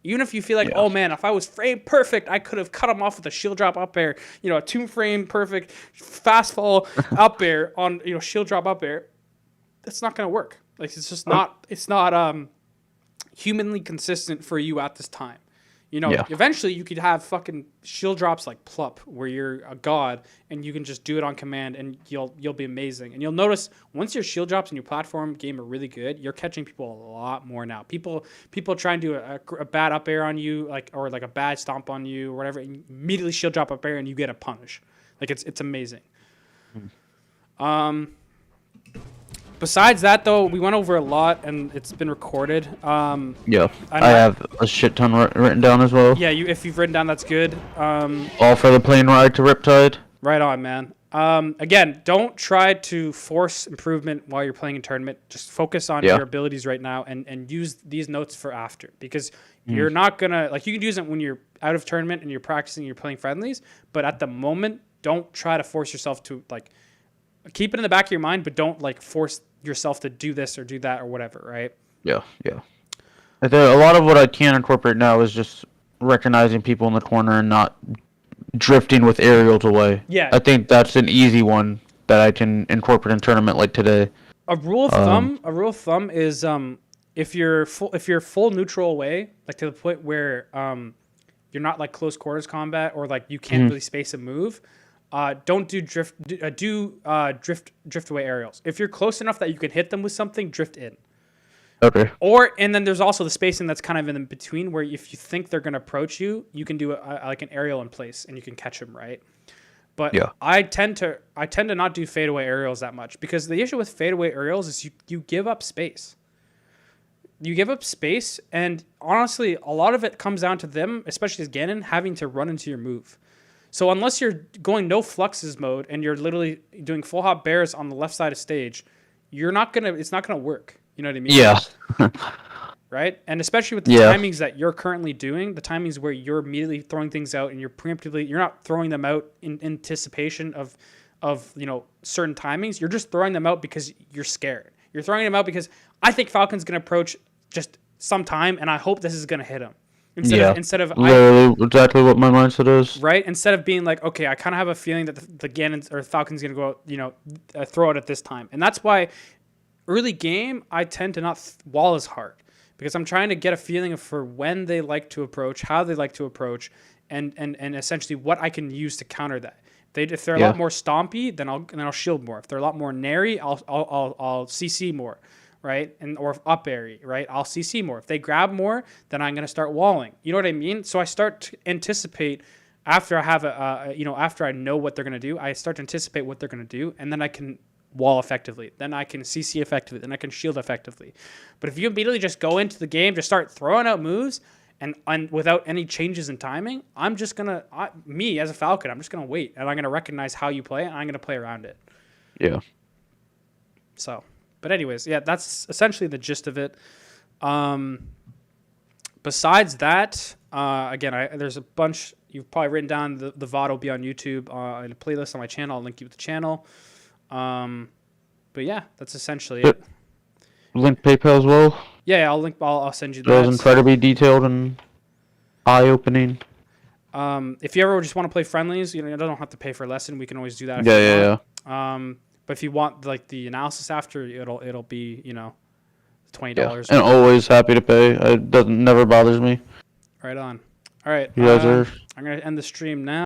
Speaker 1: Even if you feel like, oh man, if I was frame perfect, I could have cut him off with a shield drop up air, a 2-frame perfect fast fall up air on, shield drop up air. That's not going to work. Like it's not humanly consistent for you at this time. Eventually you could have fucking shield drops like Plup, where you're a god and you can just do it on command and you'll be amazing. And you'll notice once your shield drops in your platform game are really good, you're catching people a lot more now. People try and do a bad up air on you, or a bad stomp on you or whatever, and you immediately shield drop up air and you get a punish. Like it's amazing. Besides that, though, we went over a lot, and it's been recorded. I
Speaker 3: have a shit ton written down as well.
Speaker 1: Yeah, if you've written down, that's good.
Speaker 3: All for the plane ride to Riptide.
Speaker 1: Right on, man. Again, don't try to force improvement while you're playing in tournament. Just focus on your abilities right now, and use these notes for after. Because you're not going to... you can use it when you're out of tournament and you're practicing, you're playing friendlies. But at the moment, don't try to force yourself to, keep it in the back of your mind, but don't, force yourself to do this or do that or whatever, right?
Speaker 3: Yeah. I think a lot of what I can incorporate now is just recognizing people in the corner and not drifting with aerials away.
Speaker 1: Yeah.
Speaker 3: I think that's an easy one that I can incorporate in tournament like today.
Speaker 1: A rule of thumb is if you're full neutral away, to the point where you're not close quarters combat, or you can't really space a move. Don't do drift away aerials. If you're close enough that you can hit them with something, drift in.
Speaker 3: Okay.
Speaker 1: And then there's also the spacing that's kind of in between, where if you think they're going to approach you, you can do an aerial in place and you can catch them, right? But I tend to not do fadeaway aerials that much, because the issue with fadeaway aerials is you give up space. You give up space, and honestly, a lot of it comes down to them, especially as Ganon, having to run into your move. So unless you're going no fluxes mode and you're literally doing full hop bears on the left side of stage, it's not gonna work. You know what I mean?
Speaker 3: Yeah.
Speaker 1: Right? And especially with the timings that you're currently doing, the timings where you're immediately throwing things out and you're not throwing them out in anticipation of certain timings. You're just throwing them out because you're scared. You're throwing them out because I think Falcon's gonna approach just sometime and I hope this is gonna hit him. Instead of
Speaker 3: literally exactly what my mindset is.
Speaker 1: Right? Instead of being like, okay, I kind of have a feeling that the Ganon or Falcon's going to go out, throw it at this time. And that's why early game, I tend to not wall as hard, because I'm trying to get a feeling for when they like to approach, how they like to approach, and essentially what I can use to counter that. If they're a lot more stompy, then I'll shield more. If they're a lot more nary, I'll CC more. Right? Or up airy, right? I'll CC more. If they grab more, then I'm going to start walling. You know what I mean? So I start to anticipate after I have after I know what they're going to do, I start to anticipate what they're going to do, and then I can wall effectively. Then I can CC effectively. Then I can shield effectively. But if you immediately just go into the game, just start throwing out moves and without any changes in timing, I'm just going to, me as a Falcon, I'm just going to wait, and I'm going to recognize how you play, and I'm going to play around it.
Speaker 3: Yeah.
Speaker 1: So... But anyways, that's essentially the gist of it. Besides that, again, there's a bunch. You've probably written down the VOD will be on YouTube in a playlist on my channel. I'll link you with the channel. But yeah, that's essentially it.
Speaker 3: Link PayPal as well.
Speaker 1: Yeah, I'll send you that.
Speaker 3: That was incredibly detailed and eye-opening.
Speaker 1: If you ever just want to play friendlies, you don't have to pay for a lesson. We can always do that. Yeah. But if you want the analysis after, it'll be $20.
Speaker 3: And always happy to pay. It never bothers me.
Speaker 1: Right on. All right.
Speaker 3: You guys are.
Speaker 1: I'm gonna end the stream now.